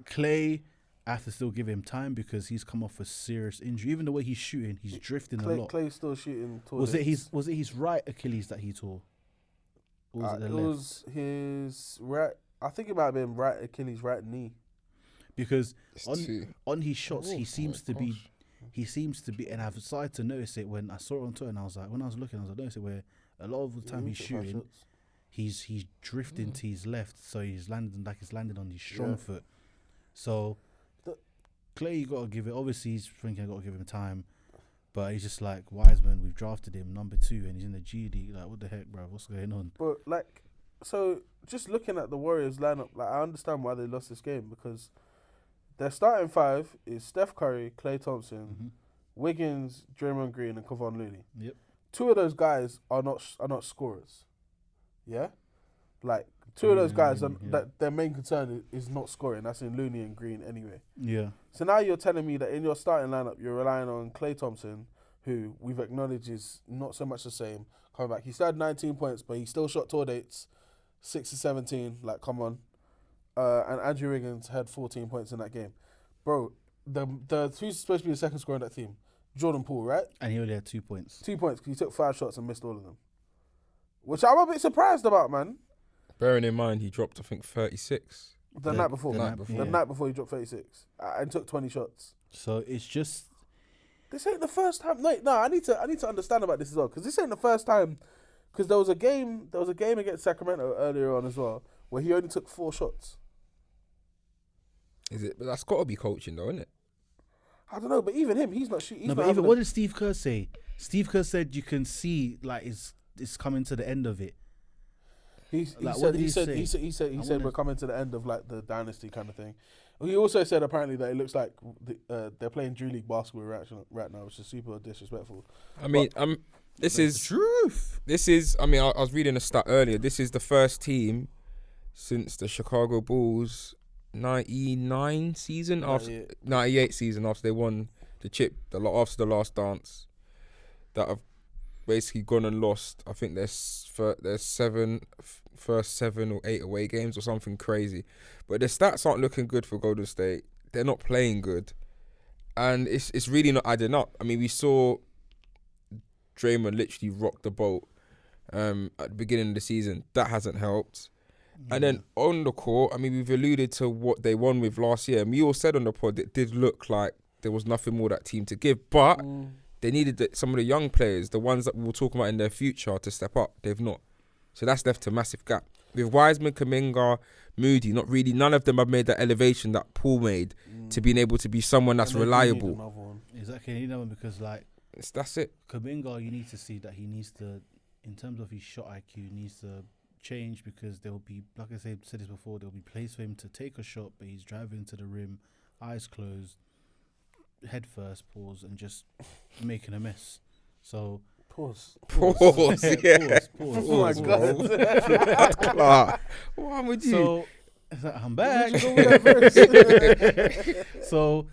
Clay, I have to still give him time because he's come off a serious injury. Even the way he's shooting, he's drifting a lot. Clay's still shooting. Was it his right Achilles that he tore? Or was it the left? Was his right. I think it might have been right Achilles, right knee. Because on his shots, he seems to be, and I've started to notice it when I saw it on Twitter, and I was like, when I was looking, I noticing where a lot of the time he's shooting, he's drifting to his left, so he's landing on his strong foot. So Clay, you gotta give it. Obviously, he's thinking I gotta give him time, but he's just like Wiseman. We've drafted him number 2, and he's in the G League. Like, what the heck, bro? What's going on? But like, so just looking at the Warriors lineup, like I understand why they lost this game because their starting 5 is Steph Curry, Klay Thompson, Wiggins, Draymond Green, and Kevon Looney. Yep. 2 of those guys are not scorers. Yeah, like 2 of those guys that their main concern is not scoring. That's in Looney and Green anyway. Yeah. So now you're telling me that in your starting lineup you're relying on Klay Thompson, who we've acknowledged is not so much the same. Coming back, he started 19 points, but he still shot tour dates 6 to 17. Like, come on. And Andrew Wiggins had 14 points in that game. Bro, who's supposed to be the second scorer in that team? Jordan Poole, right? And he only had 2 points. 2 points because he took 5 shots and missed all of them. Which I'm a bit surprised about, man. Bearing in mind, he dropped, I think, 36. The night before. The night before he dropped 36 and took 20 shots. So it's just... This ain't the first time. No, I need to understand about this as well because this ain't the first time. Because there was a game against Sacramento earlier on as well where he only took 4 shots. Is it? But that's got to be coaching, though, isn't it? I don't know, but even him, he's not shooting. No, but even what did Steve Kerr say? Steve Kerr said you can see like it's coming to the end of it. He said we're coming to the end of like the dynasty kind of thing. He also said apparently that it looks like they're playing Drew League basketball right now, which is super disrespectful. I mean, this is truth. This is. I mean, I was reading a stat earlier. This is the first team since the Chicago Bulls 99 season, 98 season after they won the chip, after the last dance, that have basically gone and lost. I think there's first 7 or 8 away games or something crazy, but the stats aren't looking good for Golden State. They're not playing good, and it's really not adding up. I mean, we saw Draymond literally rock the boat at the beginning of the season. That hasn't helped. And then on the court, I mean, we've alluded to what they won with last year. And we all said on the pod it did look like there was nothing more that team to give. But they needed some of the young players, the ones that we were talking about in their future, to step up. They've not. So that's left a massive gap. With Wiseman, Kuminga, Moody, none of them have made that elevation that Paul made to being able to be someone that's reliable. Exactly, you know, because like that's it. Kuminga, you need to see that he needs to, in terms of his shot IQ, needs to change because there will be, like I said this before, there will be place for him to take a shot, but he's driving to the rim, eyes closed, head first, pause, and just making a mess. So pause. Yeah. Pause. Oh my god. What would you? So I'm back. So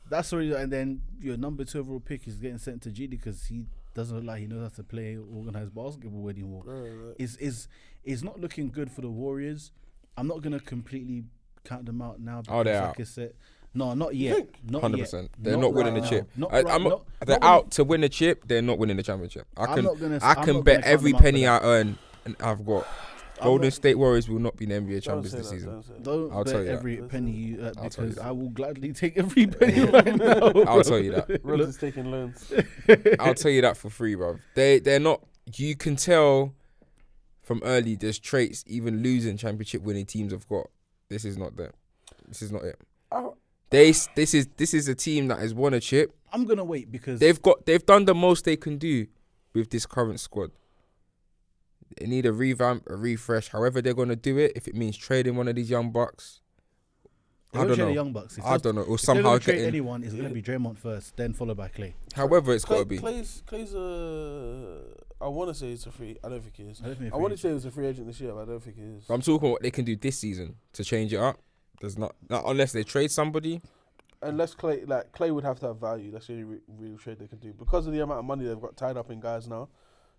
that's already, and then your number 2 overall pick is getting sent to GD because he doesn't look like he knows how to play organized basketball anymore. It's not looking good for the Warriors. I'm not gonna completely count them out now. Oh, they're out. I said, no, not yet. Not 100%. Yet. They're not winning the chip. They're not out to win the chip. They're not winning the championship. I can bet count every them out penny I earn, and I've got Golden State Warriors will not be the NBA champions this season. Don't bet every penny you earn because I will gladly take every penny right now. I'll tell you that. Rose is taking loans. I'll tell you that for free, bro. They're not. You can tell from early there's traits even losing championship winning teams have got. This is not them. This is not it. This is a team that has won a chip. I'm gonna wait because they've done the most they can do with this current squad. They need a revamp, a refresh. However they're gonna do it. If it means trading one of these young bucks, I don't know. The young bucks. I don't know. Or if somehow trade getting anyone, it's gonna be Draymond first, then followed by Clay. However, it's gotta be. Clay's I want to say it's a free. I don't think he is. I want to say he was a free agent this year, but I don't think he is. But I'm talking what they can do this season to change it up. There's not unless they trade somebody. Unless Clay would have to have value. That's the only real trade they can do because of the amount of money they've got tied up in guys now.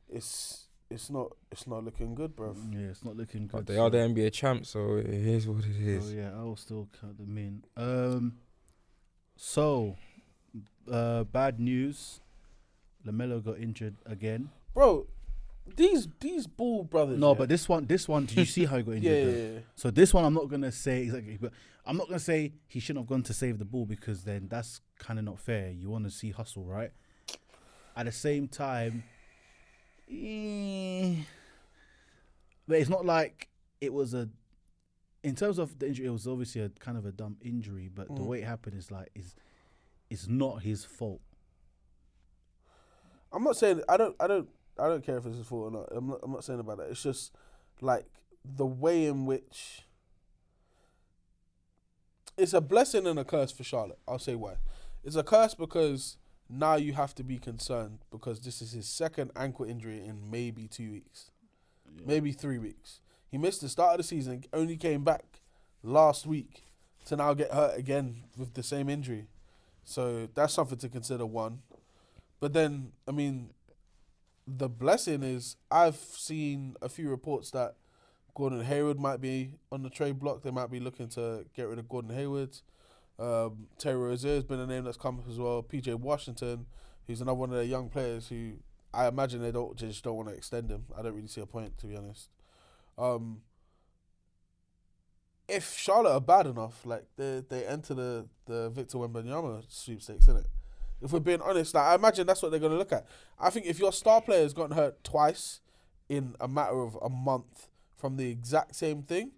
It's not looking good, bro. Yeah, it's not looking good. But they are the NBA champs, so it is what it is. Oh yeah, I will still count them in. So, bad news. Lamelo got injured again. Bro, these Ball brothers. No, yeah? but this one, did you see how he got injured? Yeah. So this one, I'm not gonna say exactly, but I'm not gonna say he shouldn't have gone to save the ball because then that's kind of not fair. You want to see hustle, right? At the same time, but it's not like it was in terms of the injury, it was obviously a kind of a dumb injury, but the way it happened is not his fault. I'm not saying I don't care if it's his fault or not. I'm not saying about that. It's just like the way in which it's a blessing and a curse for Charlotte. I'll say why. It's a curse because now you have to be concerned because this is his second ankle injury in maybe 2 weeks, maybe 3 weeks. He missed the start of the season, only came back last week to now get hurt again with the same injury. So that's something to consider, one. But then, I mean, the blessing is I've seen a few reports that Gordon Hayward might be on the trade block. They might be looking to get rid of Gordon Hayward. Terry Rozier has been a name that's come up as well. PJ Washington, who's another one of their young players who I imagine they just don't want to extend him. I don't really see a point, to be honest. If Charlotte are bad enough, like they enter the Victor Wembanyama sweepstakes, innit? If we're being honest, like, I imagine that's what they're going to look at. I think if your star player has gotten hurt twice in a matter of a month from the exact same thing,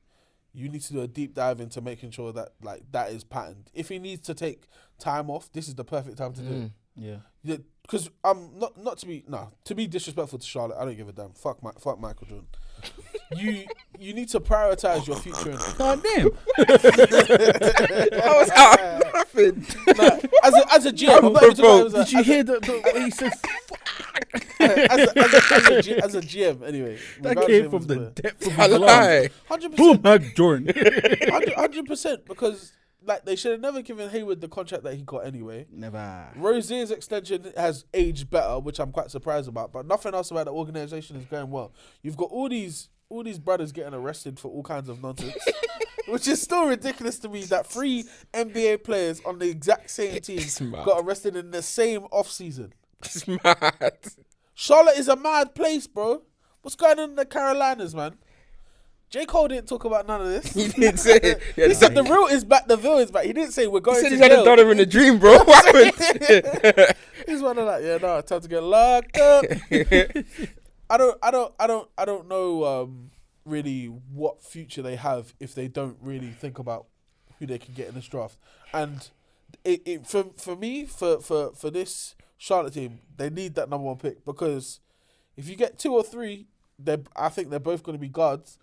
you need to do a deep dive into making sure that like that is patterned. If he needs to take time off, this is the perfect time to do it. Yeah. Because to be disrespectful to Charlotte, I don't give a damn. Fuck Michael Jordan. You need to prioritize your future. God damn. I was out laughing. As a GM, I'm not even talking about did you hear what he said? as a GM, anyway. That came from the depth of I his lie. lungs. Boom, Mike Jordan. 100%, because like they should have never given Hayward the contract that he got anyway. Never. Rozier's extension has aged better, which I'm quite surprised about, but nothing else about the organization is going well. You've got all these brothers getting arrested for all kinds of nonsense, which is still ridiculous to me that 3 NBA players on the exact same team got arrested in the same off-season. It's mad. Charlotte is a mad place, bro. What's going on in the Carolinas, man? J. Cole didn't talk about none of this. He didn't say it. He said the real is back, the veil is back. He didn't say we're going He said to he's had jail. a daughter in a dream, bro. What happened? He's one of that. Yeah, no, time to get locked up. I don't know really what future they have if they don't really think about who they can get in this draft. And for me, for this Charlotte team, they need that number 1 pick because if you get 2 or 3, I think they're both going to be guards.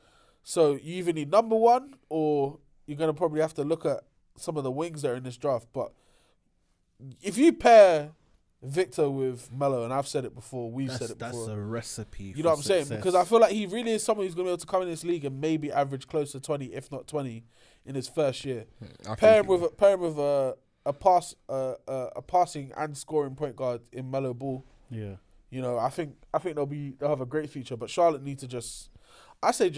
So you either need number 1 or you're going to probably have to look at some of the wings that are in this draft. But if you pair Victor with Melo, and I've said it before, said it before. That's a recipe. You know what I'm saying? Because I feel like he really is someone who's going to be able to come in this league and maybe average close to 20, if not 20, in his first year. Pair him with a passing and scoring point guard in Lamelo Ball. Yeah. You know, I think they'll have a great future. But Charlotte need to just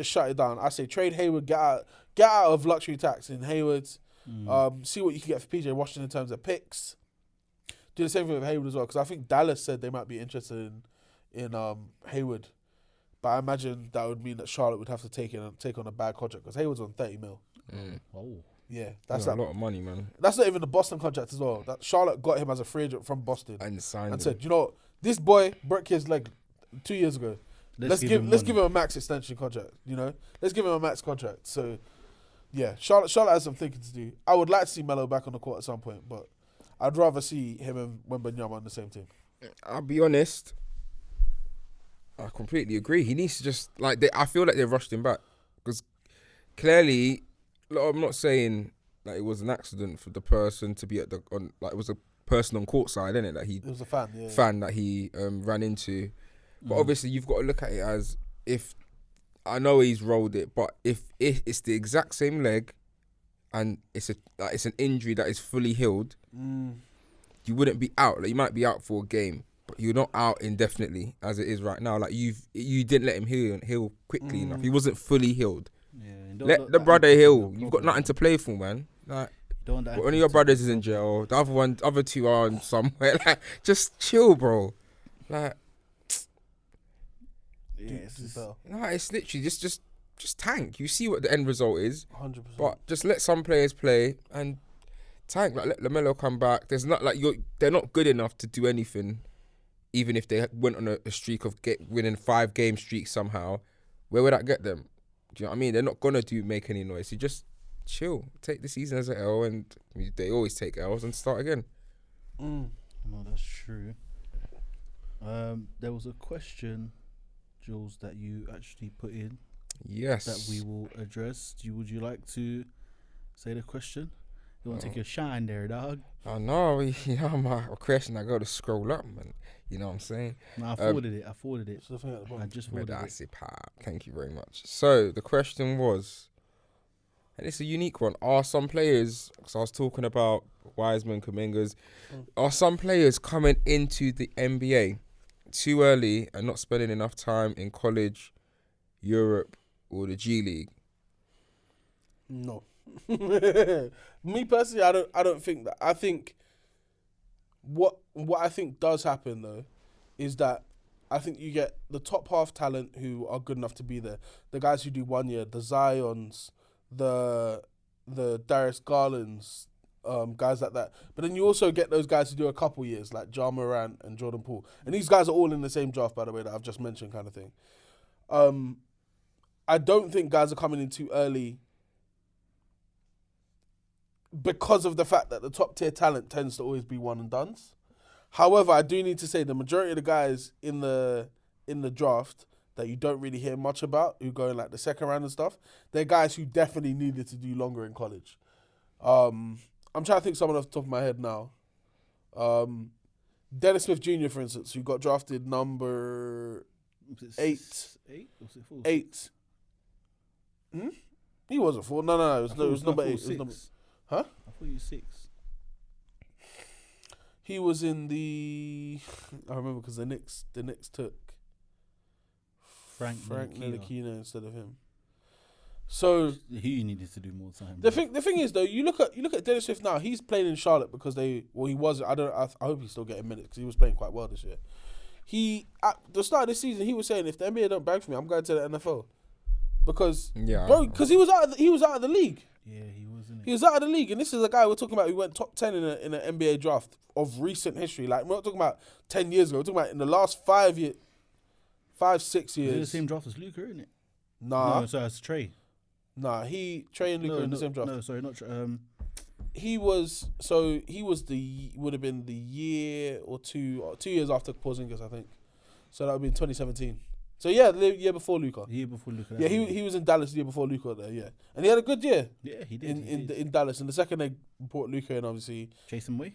shut it down. I say trade Hayward, get out of luxury tax in Hayward's. See what you can get for PJ Washington in terms of picks. Do the same thing with Hayward as well, because I think Dallas said they might be interested in Hayward, but I imagine that would mean that Charlotte would have to take on a bad contract because Hayward's on 30 mil. Oh, yeah, that's a lot of money, man. That's not even the Boston contract as well. That Charlotte got him as a free agent from Boston And signed him. said, you know, this boy broke his leg 2 years ago. Let's give him a max extension contract. You know, let's give him a max contract. So, yeah, Charlotte has some thinking to do. I would like to see Melo back on the court at some point, but I'd rather see him and Wembanyama on the same team. I'll be honest. I completely agree. He needs to just I feel like they rushed him back because clearly, I'm not saying that it was an accident for the person to be it was a person on court side, innit? That it was a fan, fan that he ran into. But obviously, you've got to look at it as if I know he's rolled it, but if it's the exact same leg and it's an injury that is fully healed, you wouldn't be out. Like, you might be out for a game. But you're not out indefinitely as it is right now. Like you didn't let him heal quickly enough. He wasn't fully healed. Yeah, let the brother heal. You've got nothing to play for, man. Like, one of your brothers is in jail. The other two are on somewhere. Like, just chill, bro. Like, it's literally just tank. You see what the end result is. 100%. But just let some players play and tank. Like, let Lamelo come back. There's not they're not good enough to do anything. Even if they went on a streak of winning 5-game streaks somehow, where would that get them? Do you know what I mean? They're not going to make any noise. You just chill. Take the season as an L, and they always take L's and start again. No, that's true. There was a question, Jules, that you actually put in. Yes. That we will address. Would you like to say the question? You want to take your shine there, dog? I know. My question, I got to scroll up, man. You know what I'm saying? No, I forwarded it. I just forwarded it. Thank you very much. So the question was, and it's a unique one. Are some players, because I was talking about Wiseman, Kumingas, are some players coming into the NBA too early and not spending enough time in college, Europe, or the G League? No. Me personally, I don't think that. I think what I think does happen though is that I think you get the top half talent who are good enough to be there. The guys who do 1 year, the Zions, the Darius Garlands, guys like that. But then you also get those guys who do a couple years, like Ja Morant and Jordan Poole. And these guys are all in the same draft, by the way, that I've just mentioned, kind of thing. I don't think guys are coming in too early because of the fact that the top tier talent tends to always be one and dones. However, I do need to say the majority of the guys in the draft that you don't really hear much about, who go in like the second round and stuff, they're guys who definitely needed to do longer in college. I'm trying to think someone off the top of my head now. Dennis Smith Jr., for instance, who got drafted number 8. 8? Was it 4? 8. He wasn't 4. No. It was number 8. It was number... Huh? I thought you were 6. He was in the... I remember because the Knicks took Frank Ntilikina instead of him. So he needed to do more time. The thing is though, you look at Dennis Smith now. He's playing in Charlotte because he was. I hope he's still getting minutes because he was playing quite well this year. He at the start of the season he was saying, if the NBA don't bag for me, I'm going to the NFL because he was out of the league. Yeah, he wasn't. He was out of the league, and this is a guy we're talking about who went top 10 in an NBA draft of recent history. Like, we're not talking about 10 years ago. We're talking about in the last 5, 6 years. Is it the same draft as Luka, isn't it? Nah. No, sorry, it's Trey. Nah, Trey and Luka in the same draft. No, sorry, not Trey. Would have been the year or 2 years after Porzingis, I think. So that would be 2017. So yeah, the year before Luka. Yeah, he was in Dallas the year before Luka there, yeah. And he had a good year. Yeah, he did. In Dallas. And the second they brought Luka in, obviously. Chase him away.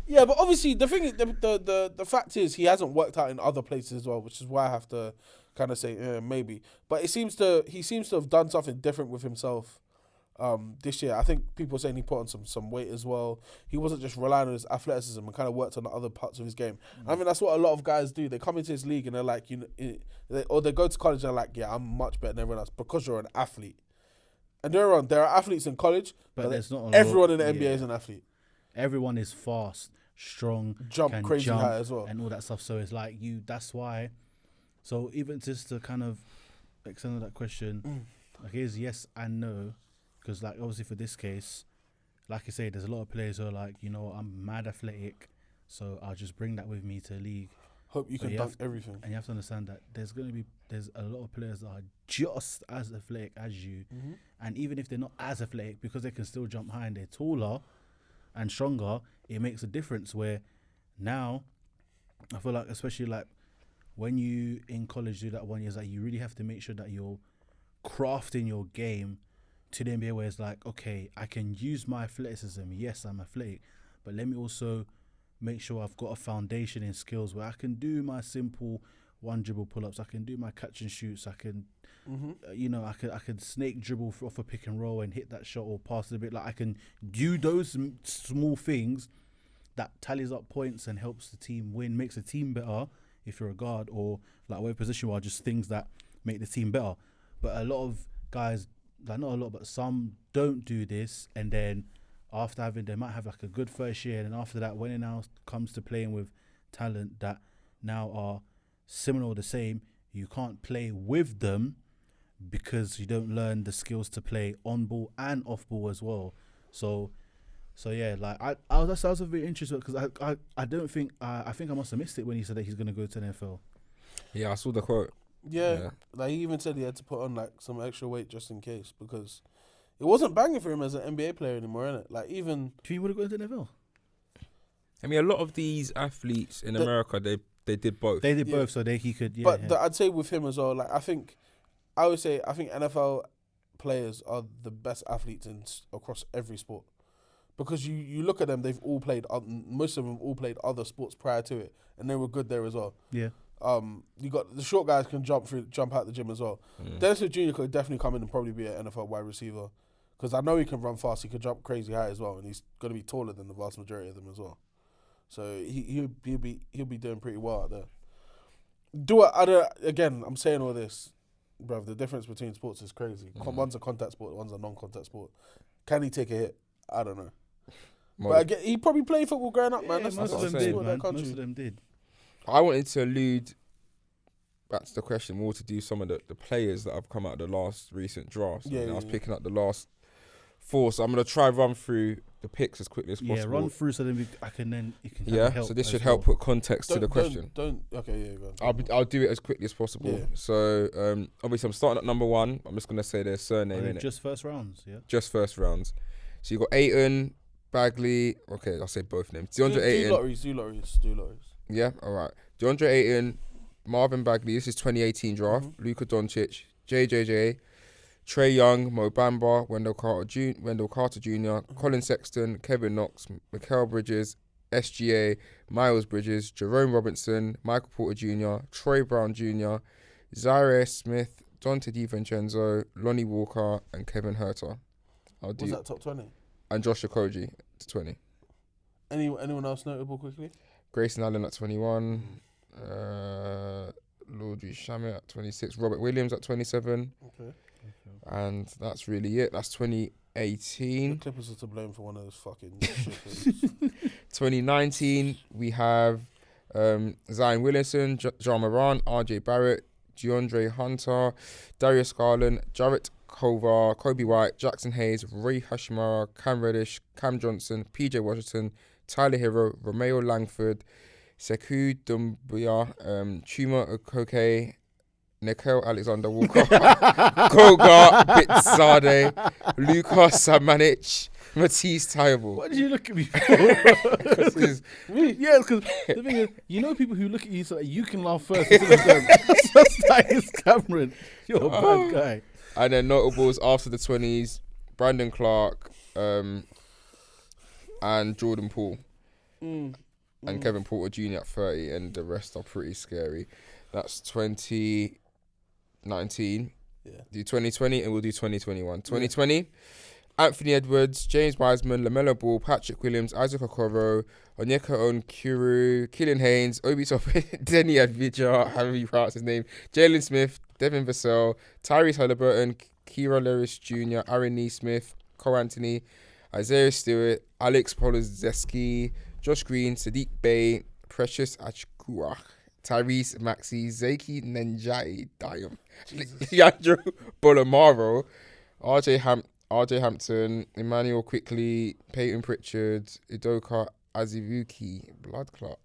Yeah, but obviously the thing is, the fact is he hasn't worked out in other places as well, which is why I have to kind of say maybe. But he seems to have done something different with himself this year. I think people are saying he put on some weight as well. He wasn't just relying on his athleticism and kind of worked on the other parts of his game. I mean, that's what a lot of guys do. They come into this league and they're like, or they go to college and they're like, yeah, I'm much better than everyone else because you're an athlete. And there are athletes in college, but there's not everyone in the NBA is an athlete. Everyone is fast, strong, jump crazy high as well, and all that stuff. So it's like that's why. So even just to kind of extend that question, like here's yes and no. Because, like, obviously for this case, like I say, there's a lot of players who are like, I'm mad athletic, so I'll just bring that with me to the league. Hope you can dunk everything. And you have to understand that there's a lot of players that are just as athletic as you. Mm-hmm. And even if they're not as athletic, because they can still jump high and they're taller and stronger, it makes a difference where now I feel like, especially like when you in college do that 1 year, like you really have to make sure that you're crafting your game to the NBA, where it's like, okay, I can use my athleticism. Yes, I'm athletic, but let me also make sure I've got a foundation in skills where I can do my simple one dribble pull-ups. I can do my catch and shoots. I can, I can snake dribble off a pick and roll and hit that shot or pass it a bit. Like I can do those small things that tallies up points and helps the team win, makes the team better if you're a guard, or like whatever position you are, just things that make the team better. But a lot of guys, like not a lot, but some don't do this, and then after they might have like a good first year, and after that, when it now comes to playing with talent that now are similar or the same, you can't play with them because you don't learn the skills to play on ball and off ball as well. So yeah, like I was very interested because I don't think I think I must have missed it when he said that he's gonna go to the NFL. Yeah, I saw the quote. Yeah, like he even said he had to put on like some extra weight just in case, because it wasn't banging for him as an NBA player anymore, innit? Like even if he would have gone to the NFL. I mean, a lot of these athletes in America, they did both. They did both, so he could. Yeah, but I'd say with him as well. Like I think NFL players are the best athletes across every sport, because you look at them, they've all played. Most of them all played other sports prior to it, and they were good there as well. Yeah. You got the short guys can jump out the gym as well. Dennis Smith Jr. could definitely come in and probably be an NFL wide receiver, because I know he can run fast. He could jump crazy high as well, and he's going to be taller than the vast majority of them as well. So he'll be doing pretty well out there. Again, I'm saying all this, bruv. The difference between sports is crazy. One's a contact sport, one's a non-contact sport. Can he take a hit? I don't know. But again, he probably played football growing up, man. Yeah, most of them did, man. Most of them did. I wanted to allude back to the question more to do some of the players that have come out of the last recent drafts. I was picking up the last 4, so I'm going to try run through the picks as quickly as possible. Yeah, run through so then you can help. So this should help put context to the question. Go on. I'll do it as quickly as possible. Yeah. So obviously I'm starting at number 1. I'm just going to say their surname in it. Just first rounds, yeah. Just first rounds. So you got Ayton, Bagley. Okay, I'll say both names. DeAndre Ayton. Do lotteries. Yeah, all right. DeAndre Ayton, Marvin Bagley. This is 2018 draft. Luka Doncic, JJJ, Trae Young, Mo Bamba, Wendell Carter Jr., Colin Sexton, Kevin Knox, Mikal Bridges, SGA, Miles Bridges, Jerome Robinson, Michael Porter Jr., Troy Brown Jr., Zaire Smith, Dante DiVincenzo, Lonnie Walker, and Kevin Huerter. Was that top 20? And Josh Okogie to 20. Anyone else notable quickly? Grayson Allen at 21. Laudry Shamet at 26. Robert Williams at 27. Okay. And that's really it. That's 2018. The Clippers are to blame for one of those fucking shippers. 2019, we have Zion Williamson, John Moran, RJ Barrett, DeAndre Hunter, Darius Garland, Jarrett Culver, Kobe White, Jackson Hayes, Ray Hashimura, Cam Reddish, Cam Johnson, PJ Washington, Tyler Hero, Romeo Langford, Sekou Doumbouya, Chuma Okoke, Nickel Alexander Walker, Koga Bitsade, Lucas Samanic, Matisse Tybalt. What did you look at me for? Because the thing is, people who look at you so that you can laugh first. Just like his Cameron. You're a bad guy. And then notables after the 20s, Brandon Clark, and Jordan Poole. And Kevin Porter Jr. at 30, and the rest are pretty scary. That's 2019. Yeah. Do 2020, and we'll do 2021. 2020, Anthony Edwards, James Wiseman, Lamelo Ball, Patrick Williams, Isaac Okoro, Onyeka Onkuru, Killian Haynes, Obi Toppin, Denny Advija, however you pronounce his name, Jalen Smith, Devin Vassell, Tyrese Halliburton, Kira Lewis Jr., Aaron Neesmith, Cole Anthony, Isaiah Stewart, Alex Polozeski, Josh Green, Sadiq Bey, Precious Achkua, Tyrese Maxey, Zaki Nenjai Dayum, Leandro Bolomaro, RJ Hampton, Emmanuel Quickly, Peyton Pritchard, Udoka Azibuki, Blood Clot.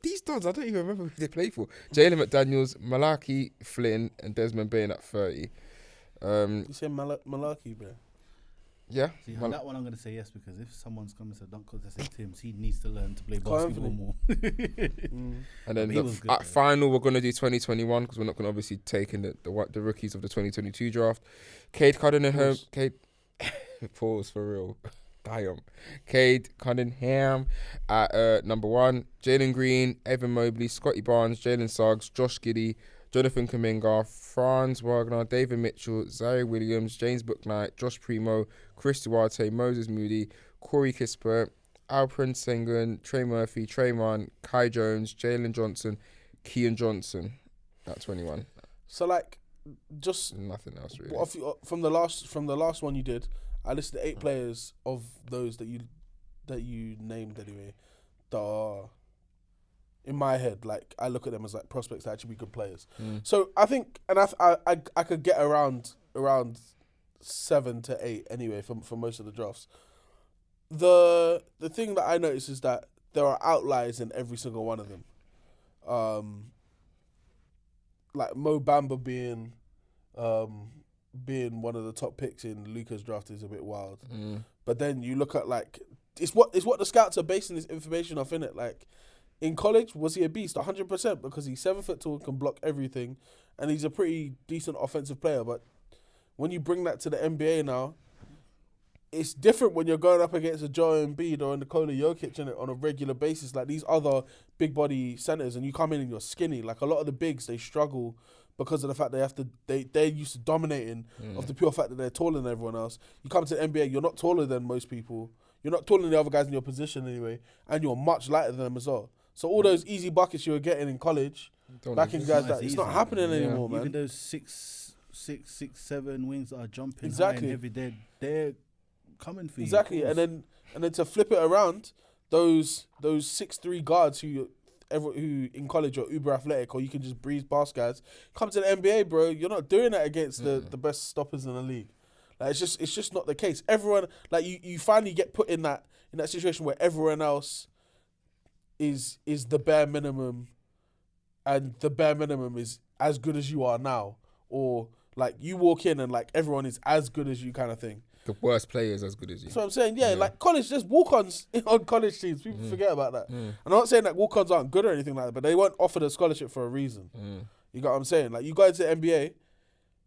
These dudes, I don't even remember who they play for. Jalen McDaniels, Malaki Flynn, and Desmond Bain at 30. You say Malaki, bro? Yeah. See, on that one, I'm going to say yes, because if someone's coming to dunk contest at Tim's, he needs to learn to play basketball more. And then at final, we're going to do 2021 because we're not going to obviously take in the rookies of the 2022 draft. Cade Cunningham. Pause for real. Damn. Cade Cunningham at number 1. Jalen Green, Evan Mobley, Scotty Barnes, Jalen Suggs, Josh Giddey, Jonathan Kuminga, Franz Wagner, David Mitchell, Zaire Williams, James Bouknight, Josh Primo, Chris Duarte, Moses Moody, Corey Kisper, Alperen Sengun, Trey Murphy, Trayvon, Kai Jones, Jalen Johnson, Keon Johnson at 21. So like, just nothing else really. From the last one you did, I listed 8 players of those that you named anyway that are, in my head, like I look at them as like prospects that actually be good players. So I think, and I could get around 7 to 8 anyway for most of the drafts. The thing that I notice is that there are outliers in every single one of them. Like Mo Bamba being one of the top picks in Luka's draft is a bit wild. But then you look at like it's what the scouts are basing this information off, innit? Like in college, was he a beast? 100%, because he's 7 foot tall, can block everything, and he's a pretty decent offensive player. But when you bring that to the NBA now, it's different when you're going up against a Joel Embiid or a Nikola Jokic on a regular basis, like these other big body centers, and you come in and you're skinny. Like a lot of the bigs, they struggle because of the fact they're used to dominating of the pure fact that they're taller than everyone else. You come to the NBA, you're not taller than most people. You're not taller than the other guys in your position anyway, and you're much lighter than them as well. So all those easy buckets you were getting in college, back in guys, it's not happening anymore, man. Even those 6'7" wings that are jumping exactly high and heavy, they're coming for you. Exactly, and then to flip it around, those 6'3" guards who in college are uber athletic, or you can just breeze past guys, come to the NBA, bro. You're not doing that against the best stoppers in the league. Like it's just not the case. Everyone, like you finally get put in that situation where everyone else is the bare minimum, and the bare minimum is as good as you are now, or like you walk in and like everyone is as good as you, kind of thing. The worst player is as good as you. That's what I'm saying. Yeah, like college, there's walk-ons on college teams. People forget about that. I'm not saying that walk-ons aren't good or anything like that, but they weren't offered a scholarship for a reason. You got what I'm saying? Like you go into the NBA,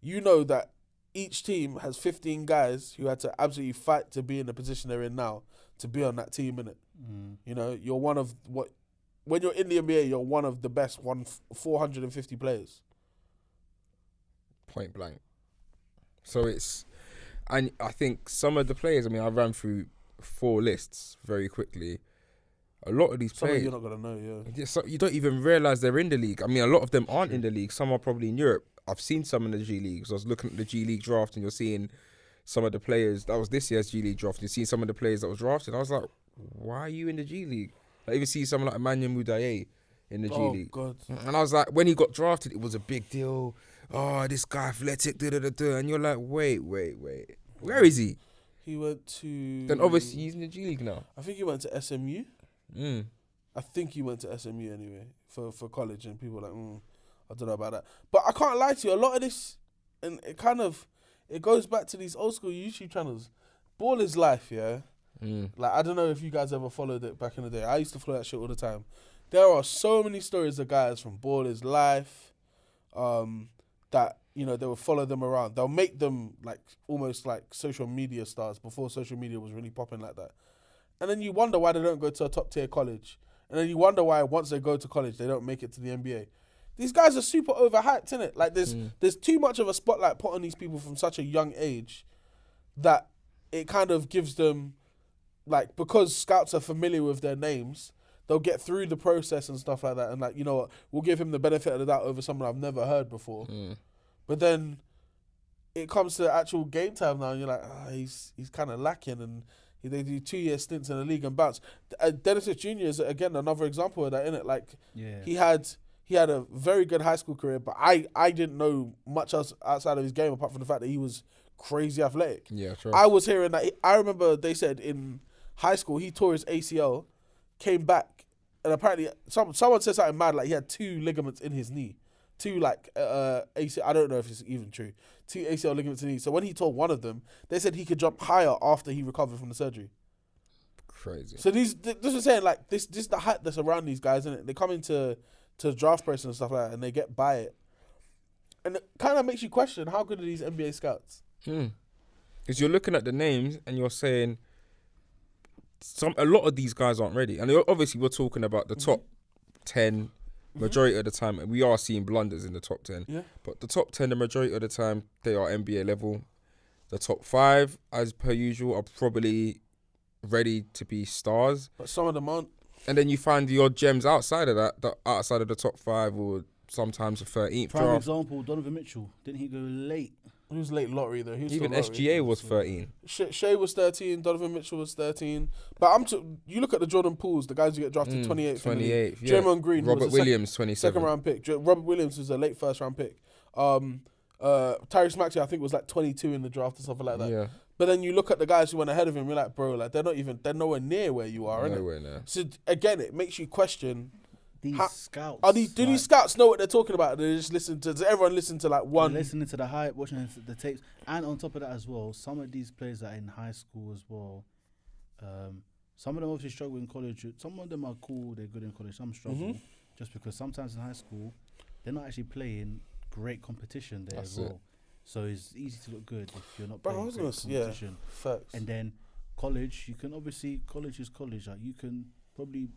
you know that each team has 15 guys who had to absolutely fight to be in the position they're in now, to be on that team, innit? You know, you're one of when you're in the NBA, you're one of the best 450 players. Point blank. So and I think some of the players, I mean, I ran through 4 lists very quickly. A lot of these players, you're not going to know, yeah. So you don't even realise they're in the league. I mean, a lot of them aren't in the league. Some are probably in Europe. I've seen some in the G League. So I was looking at the G League draft, and you're seeing some of the players. That was this year's G League draft. You're seeing some of the players that was drafted. I was like, why are you in the G League? I even see someone like Emmanuel Mudiay in the G League. God. And I was like, when he got drafted, it was a big deal. Oh, this guy athletic, and you're like, wait. Where is he? He went to... Then obviously he's in the G League now. I think he went to SMU. I think he went to SMU anyway for college, and people were like, I don't know about that. But I can't lie to you, a lot of this, and it goes back to these old school YouTube channels. Ball is life, yeah? Like, I don't know if you guys ever followed it back in the day. I used to follow that shit all the time. There are so many stories of guys from Ball is Life that, you know, they will follow them around. They'll make them like almost like social media stars before social media was really popping like that. And then you wonder why they don't go to a top tier college. And then you wonder why once they go to college, they don't make it to the NBA. These guys are super overhyped, innit? Like there's too much of a spotlight put on these people from such a young age that it kind of gives them, like, because scouts are familiar with their names, they'll get through the process and stuff like that. And like, you know what, we'll give him the benefit of the doubt over someone I've never heard before. But then it comes to actual game time now, and you're like, he's kind of lacking, and they do 2-year stints in the league and bounce. Dennis Jr. is again another example of that, innit? Like, he had a very good high school career, but I didn't know much else outside of his game apart from the fact that he was crazy athletic. Yeah, true. I was hearing that. I remember they said in high school he tore his ACL, came back, and apparently someone said something mad, like he had 2 ligaments in his knee. AC. I don't know if it's even true. 2 ACL ligaments in the knee. So when he tore one of them, they said he could jump higher after he recovered from the surgery. Crazy. So this is saying like this is the hype that's around these guys, isn't it? They come into the draft process and stuff like that, and they get by it, and it kind of makes you question how good are these NBA scouts? Because you're looking at the names and you're saying a lot of these guys aren't ready, and obviously we're talking about the top 10. Majority of the time, we are seeing blunders in the top 10. Yeah. But the top 10, the majority of the time, they are NBA level. The top 5, as per usual, are probably ready to be stars. But some of them aren't. And then you find the odd gems outside of that outside of the top 5 or sometimes the 13th Prime draft. example, Donovan Mitchell. Didn't he go late? He was late lottery though. Even SGA was 13. Shea was 13. Donovan Mitchell was 13. But you look at the Jordan Pools, the guys who get drafted 28th. 28th. Yeah. Draymond Green. Robert Williams, 27. Second round pick. Robert Williams was a late first round pick. Tyrese Maxey, I think, was like 22 in the draft or something like that. Yeah. But then you look at the guys who went ahead of him, you're like, bro, like they're nowhere near where you are, Nowhere near. So again, it makes you question. These scouts. Do these scouts know what they're talking about? They just listen to. Does everyone listen to like one? They're listening to the hype, watching the tapes, and on top of that as well, some of these players that are in high school as well. Some of them obviously struggle in college. Some of them are cool, they're good in college. Some struggle just because sometimes in high school they're not actually playing great competition there as well. So it's easy to look good if you're not playing great competition. Facts. And then college, you can obviously college is college. Like you can probably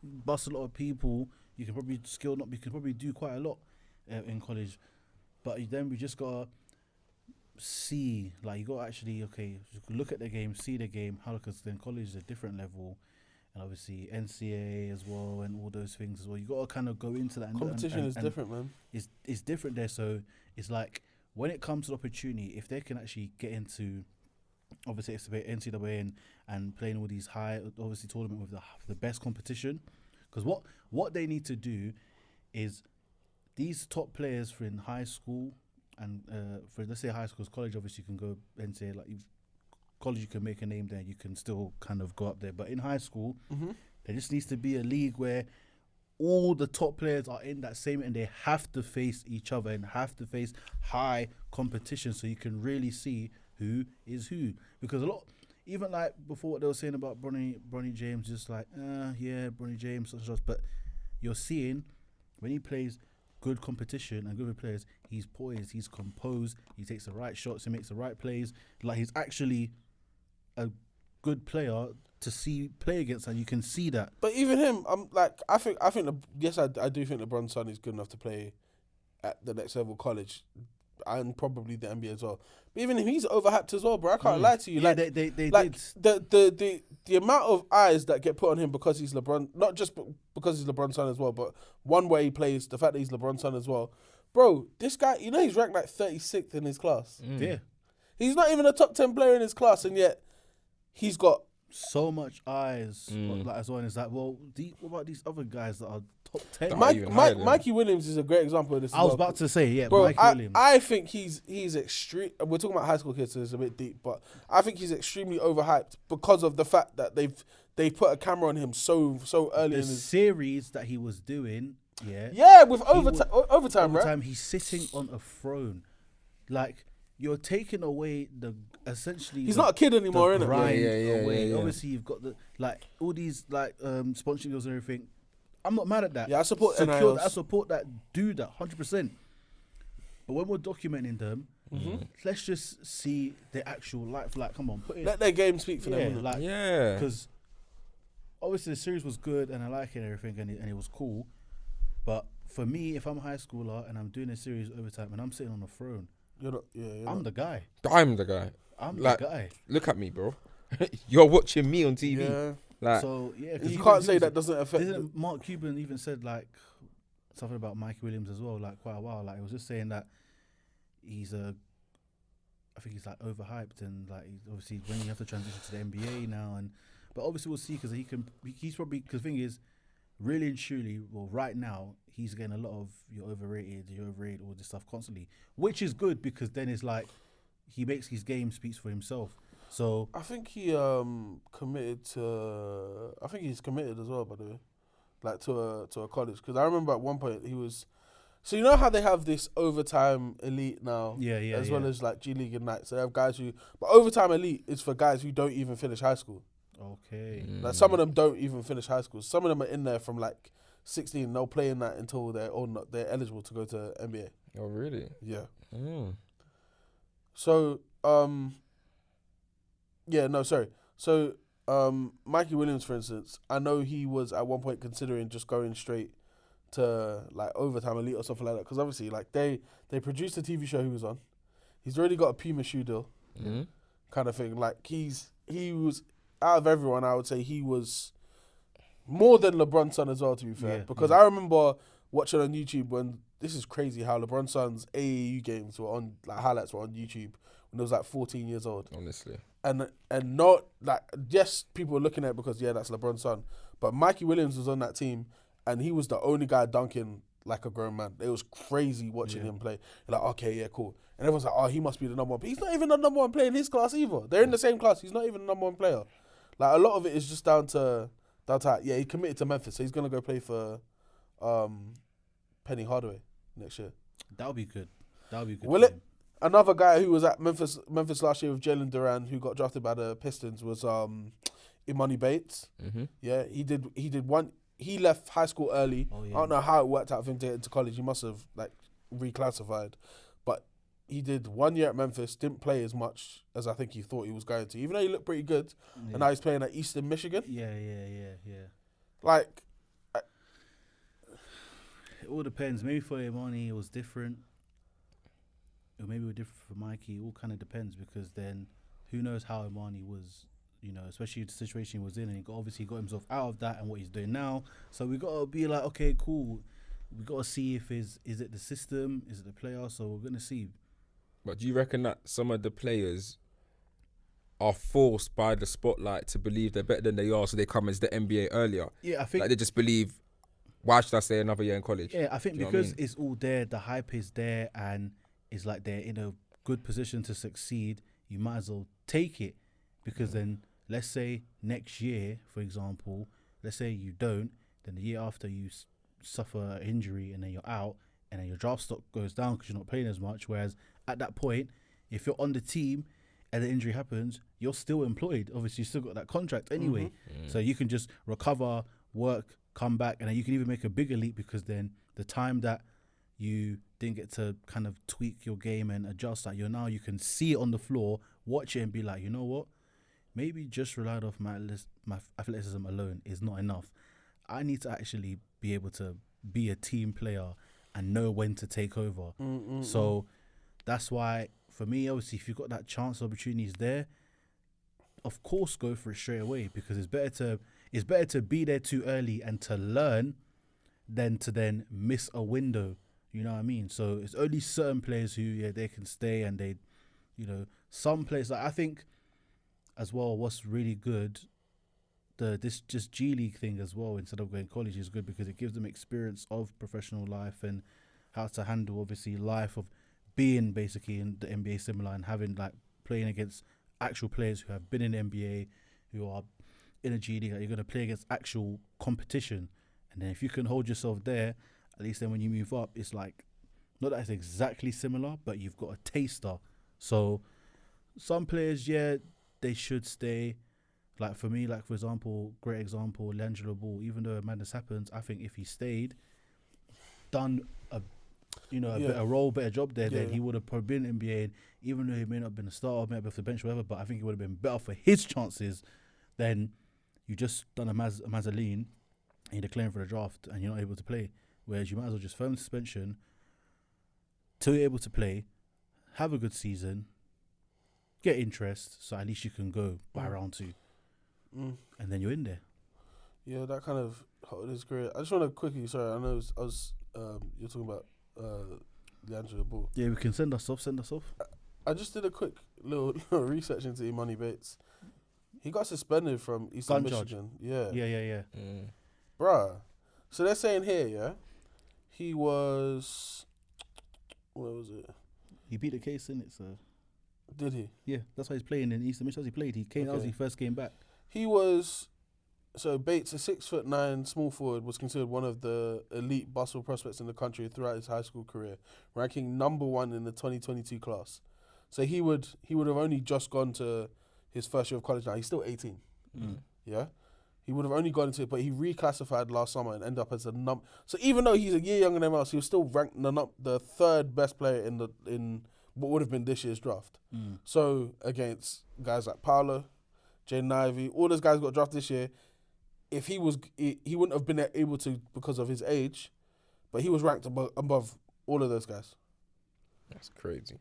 bust a lot of people. You can probably you can probably do quite a lot in college, but then we just gotta see. Like you gotta actually look at the game, see the game. How because then college is a different level, and obviously NCAA as well, and all those things as well. You gotta kind of go into that. Competition is different, man. It's different there. So it's like when it comes to the opportunity, if they can actually get into. Obviously, it's about NCAA and playing all these high, obviously, tournament with the best competition. Because what they need to do is these top players for in high school and for let's say high school, college, obviously you can go NCAA college you can make a name there, you can still kind of go up there. But in high school, there just needs to be a league where all the top players are in that same and they have to face each other and have to face high competition so you can really see who is who. Because a lot, even like before what they were saying about Bronny James, just like, Bronny James, but you're seeing when he plays good competition and good with players, he's poised, he's composed, he takes the right shots, he makes the right plays. Like he's actually a good player to play against, and you can see that. But even him, I do think LeBron's son is good enough to play at the next level college. And probably the NBA as well. But even if he's overhyped as well, bro, I can't lie to you. Yeah, like, they like did. The amount of eyes that get put on him because he's LeBron, not just because he's LeBron's son as well, but one way he plays, the fact that he's LeBron's son as well. Bro, this guy, he's ranked like 36th in his class. Yeah. He's not even a top 10 player in his class, and yet he's got so much eyes as well. And it's like, well, what about these other guys that are top 10? Mikey Williams is a great example of this. I was about to say, bro, Mikey Williams. I think he's extreme. We're talking about high school kids, so it's a bit deep, but I think he's extremely overhyped because of the fact that they put a camera on him so early in his series that he was doing. With overtime, right? He's sitting on a throne, like. You're taking away essentially. He's not a kid anymore, innit? Yeah. Obviously, you've got all these sponsorship deals and everything. I'm not mad at that. Yeah, I support I support that. Do that 100%. But when we're documenting them, let's just see the actual life. Like, come on, let their game speak for them. Because obviously the series was good and I like it and everything, and it was cool. But for me, if I'm a high schooler and I'm doing a series overtime and I'm sitting on a throne. I'm the guy. I'm the guy. I'm the guy. Look at me, bro. You're watching me on TV. Yeah. Like, so you can't say that doesn't affect. Mark Cuban even said like something about Mikey Williams as well, like quite a while. Like it was just saying that he's I think he's like overhyped and like obviously when you have to transition to the NBA now but obviously we'll see because he's probably because the thing is really and truly right now. He's getting a lot of you're overrated, all this stuff constantly, which is good because then it's like he makes his game speaks for himself. So I think he committed to. I think he's committed as well, by the way, like to a college. Because I remember at one point he was So you know how they have this overtime elite now, as well as like G League Ignite. So they have guys but overtime elite is for guys who don't even finish high school. Okay. Like some of them don't even finish high school. Some of them are in there from like 16. They'll play in that until they're eligible to go to NBA. Oh really? Yeah. Mm. So Mikey Williams, for instance, I know he was at one point considering just going straight to like overtime elite or something like that, because obviously like they produced the TV show he was on. He's already got a Puma shoe deal, kind of thing. Like he was, out of everyone, I would say he was more than LeBron's son as well, to be fair. Because I remember watching on YouTube when, this is crazy how LeBron's son's AAU games were on, like highlights were on YouTube when he was like 14 years old. Honestly. And not like, yes, people were looking at it because that's LeBron's son, but Mikey Williams was on that team and he was the only guy dunking like a grown man. It was crazy watching him play. You're like, okay, yeah, cool. And everyone's like, oh, he must be the number one. But he's not even the number one player in his class either. They're in the same class. He's not even the number one player. Like a lot of it is just down to he committed to Memphis, so he's gonna go play for Penny Hardaway next year. That'll be good. Will it? Another guy who was at Memphis last year with Jalen Durant, who got drafted by the Pistons, was Imani Bates. Mm-hmm. Yeah, he did one. He left high school early. Oh, yeah. I don't know how it worked out for him to get into college. He must have like reclassified, but he did 1 year at Memphis. Didn't play as much as I think he thought he was going to, even though he looked pretty good. Yeah. And now he's playing at Eastern Michigan. Yeah. Like, it all depends. Maybe for Imani it was different. Or maybe it was different for Mikey. It all kind of depends, because then who knows how Imani was, especially the situation he was in, and he obviously got himself out of that and what he's doing now. So we got to be like, okay, cool. We got to see if is it the system, is it the player? So we're going to see. But do you reckon that some of the players are forced by the spotlight to believe they're better than they are, so they come into the NBA earlier? Yeah, I think. Like they just believe, why should I stay another year in college? Yeah, I think because it's all there, the hype is there, and it's like they're in a good position to succeed, you might as well take it. Because then, let's say next year, for example, let's say you don't, then the year after you suffer an injury and then you're out, and then your draft stock goes down because you're not playing as much. Whereas at that point, if you're on the team and the injury happens, you're still employed. Obviously, you still got that contract anyway. So you can just recover, work, come back, and then you can even make a bigger leap, because then the time that you didn't get to kind of tweak your game and adjust, like you can see it on the floor, watch it and be like, you know what? Maybe just relying off my athleticism alone is not enough. I need to actually be able to be a team player and know when to take over. So that's why, for me, obviously, if you've got that chance, opportunities there, of course, go for it straight away, because it's better to be there too early and to learn than to then miss a window. You know what I mean? So it's only certain players who they can stay, and they, some players, like I think as well, what's really good, this just G League thing as well, instead of going college, is good because it gives them experience of professional life and how to handle, obviously, life of being basically in the NBA similar, and having like playing against actual players who have been in the NBA, who are in a G League. Like, you're going to play against actual competition, and then if you can hold yourself there, at least then when you move up, it's like, not that it's exactly similar, but you've got a taster. So some players, they should stay. Like for me, like for example, great example, Lamelo Ball. Even though a madness happens, I think if he stayed, done a better job there, then he would have probably been in NBA. And even though he may not have been a starter, maybe off the bench, whatever, but I think it would have been better for his chances than you just done a Mazzoline and you're declaring for the draft and you're not able to play. Whereas you might as well just firm suspension till you're able to play, have a good season, get interest, so at least you can go by round 2. And then you're in there. Yeah, that kind of is great. I just want to quickly, sorry, I know you're talking about Lamelo Ball. Yeah, we can send us off. I just did a quick little research into Imani Bates. He got suspended from Eastern Michigan. Yeah. Bruh. So they're saying here, he was, where was it? He beat the case, innit? So did he? Yeah, that's why he's playing in Eastern Michigan. He played. He came. That was his first game back. He was So Bates, a 6'9" small forward, was considered one of the elite basketball prospects in the country throughout his high school career, ranking number 1 in the 2022 class. So he would have only just gone to his first year of college now. He's still 18. Yeah? He would have only gone into it, but he reclassified last summer and ended up as So even though he's a year younger than everyone else, he was still ranked the third best player in what would have been this year's draft. So against guys like Paolo, Jaden Ivey, all those guys got drafted this year. If he wouldn't have been able to because of his age, but he was ranked above all of those guys. That's crazy.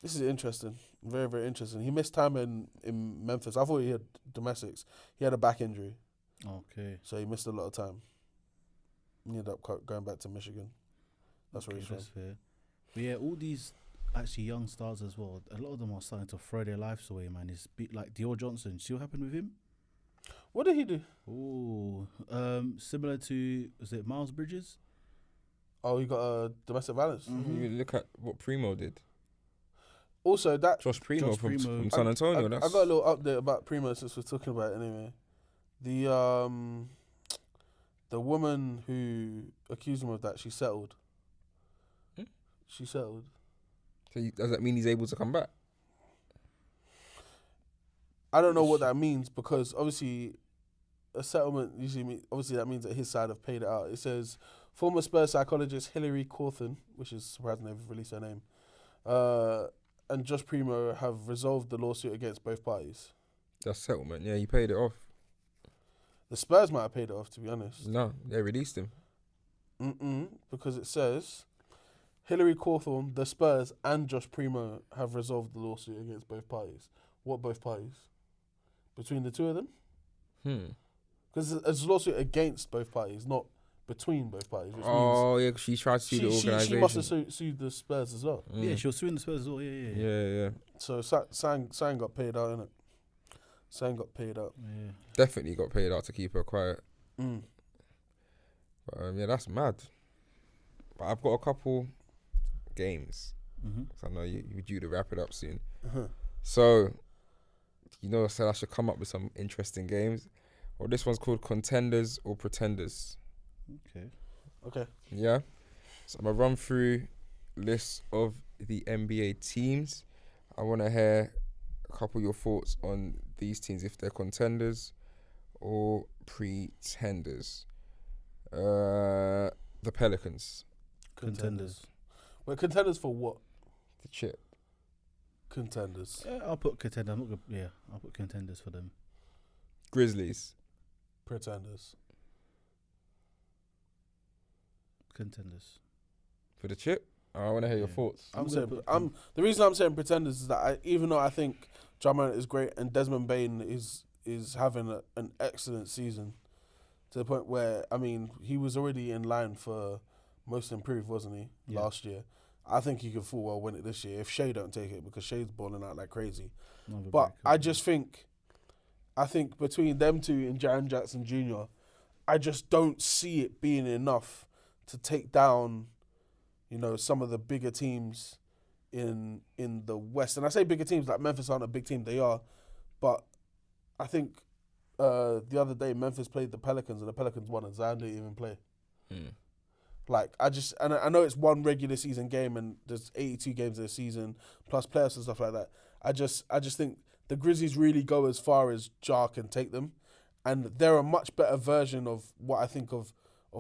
This is interesting. Very, very interesting. He missed time in Memphis. I thought he had domestics. He had a back injury. Okay. So he missed a lot of time. He ended up going back to Michigan. That's where he's from. Fair. But yeah, all these actually young stars as well, a lot of them are starting to throw their lives away, man. It's like Dior Johnson. See what happened with him? What did he do? Oh, similar to, was it Miles Bridges? Oh, he got a domestic violence. You look at what Primo did. Also, that Josh Primo from Primo. San Antonio. I got a little update about Primo since we're talking about it anyway. The woman who accused him of that, she settled. She settled. So does that mean he's able to come back? I don't know what that means because obviously a settlement obviously that means that his side have paid it out. It says former Spurs psychologist Hillary Cawthon, which is surprising they've released her name, and Josh Primo have resolved the lawsuit against both parties. That's settlement. Yeah, he paid it off. The Spurs might have paid it off, to be honest. No, they released him. Because it says Hillary Cawthon, the Spurs, and Josh Primo have resolved the lawsuit against both parties. What both parties? Between the two of them? Because it's a lawsuit against both parties, not between both parties. Which means she tried to sue the organisation. She must have sued the Spurs as well. Yeah, she was suing the Spurs as well. Yeah. So Sang got paid out, innit? Sang got paid out. Yeah. Definitely got paid out to keep her quiet. But yeah, that's mad. But I've got a couple games. So I know you're due to wrap it up soon. So, I said I should come up with some interesting games. Well, this one's called Contenders or Pretenders. Okay. Yeah. So I'm going to run through lists of the NBA teams. I want to hear a couple of your thoughts on these teams, if they're contenders or pretenders. The Pelicans. Contenders. Wait, contenders for what? The chip. Contenders. Yeah, I'll put contenders. I'll put contenders for them. Grizzlies. Pretenders. Contenders. For the chip? I want to hear your thoughts. The reason I'm saying pretenders is that even though I think Drummond is great and Desmond Bain is having an excellent season, to the point where, he was already in line for most improved, wasn't he, last year? I think he could full well win it this year if Shea don't take it, because Shea's balling out like crazy. But I think between them two and Jaren Jackson Jr., I just don't see it being enough to take down, some of the bigger teams in the West. And I say bigger teams, like Memphis aren't a big team, they are. But I think the other day Memphis played the Pelicans and the Pelicans won and Zion didn't even play. I know it's one regular season game and there's 82 games in a season plus playoffs and stuff like that. I just think the Grizzlies really go as far as Ja can take them, and they're a much better version of what I think of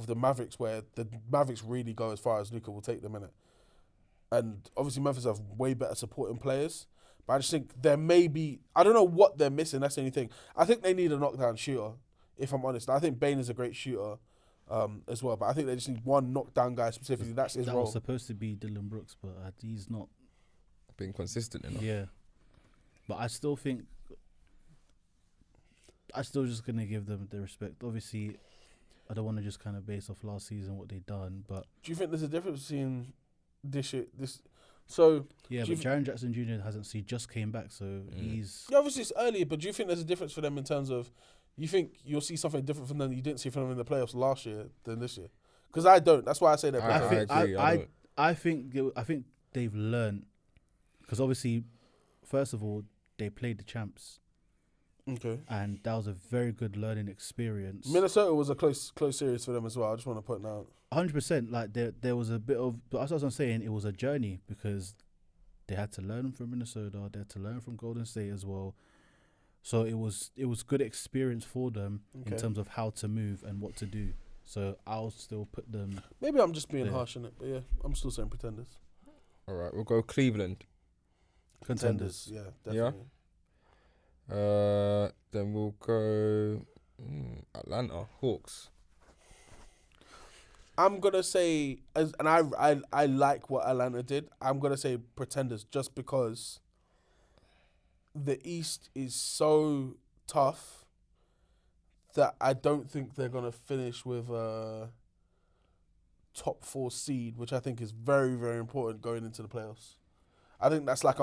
the Mavericks, where the Mavericks really go as far as Luka will take them in it. And obviously Memphis have way better supporting players, but I just think there may be, I don't know what they're missing, that's the only thing. I think they need a knockdown shooter, if I'm honest. I think Bain is a great shooter as well, but I think they just need one knockdown guy specifically. That's his role. That was supposed to be Dylan Brooks, but he's not being consistent enough. Yeah, but I still think just gonna give them the respect. Obviously, I don't want to just kind of base off last season what they done, but do you think there's a difference between this? So yeah, but Jaren Jackson Jr. just came back, so he's obviously it's early. But do you think there's a difference for them in terms of? You think you'll see something different from them that you didn't see from them in the playoffs last year than this year? Because I don't. That's why I say that. I think they've learned, because obviously, first of all, they played the champs, Okay. And that was a very good learning experience. Minnesota was a close series for them as well. I just want to point that out. 100%. Like there was a bit of, but as I was saying, it was a journey because they had to learn from Minnesota. They had to learn from Golden State as well. So it was good experience for them in terms of how to move and what to do. So I'll still put them. Maybe I'm just being harsh in it, but yeah, I'm still saying pretenders. All right, we'll go Cleveland. Contenders. Yeah, definitely. Yeah. Then we'll go Atlanta Hawks. I'm gonna say, and I like what Atlanta did. I'm gonna say pretenders just because the East is so tough that I don't think they're gonna finish with a top 4 seed, which I think is very, very important going into the playoffs. I think that's like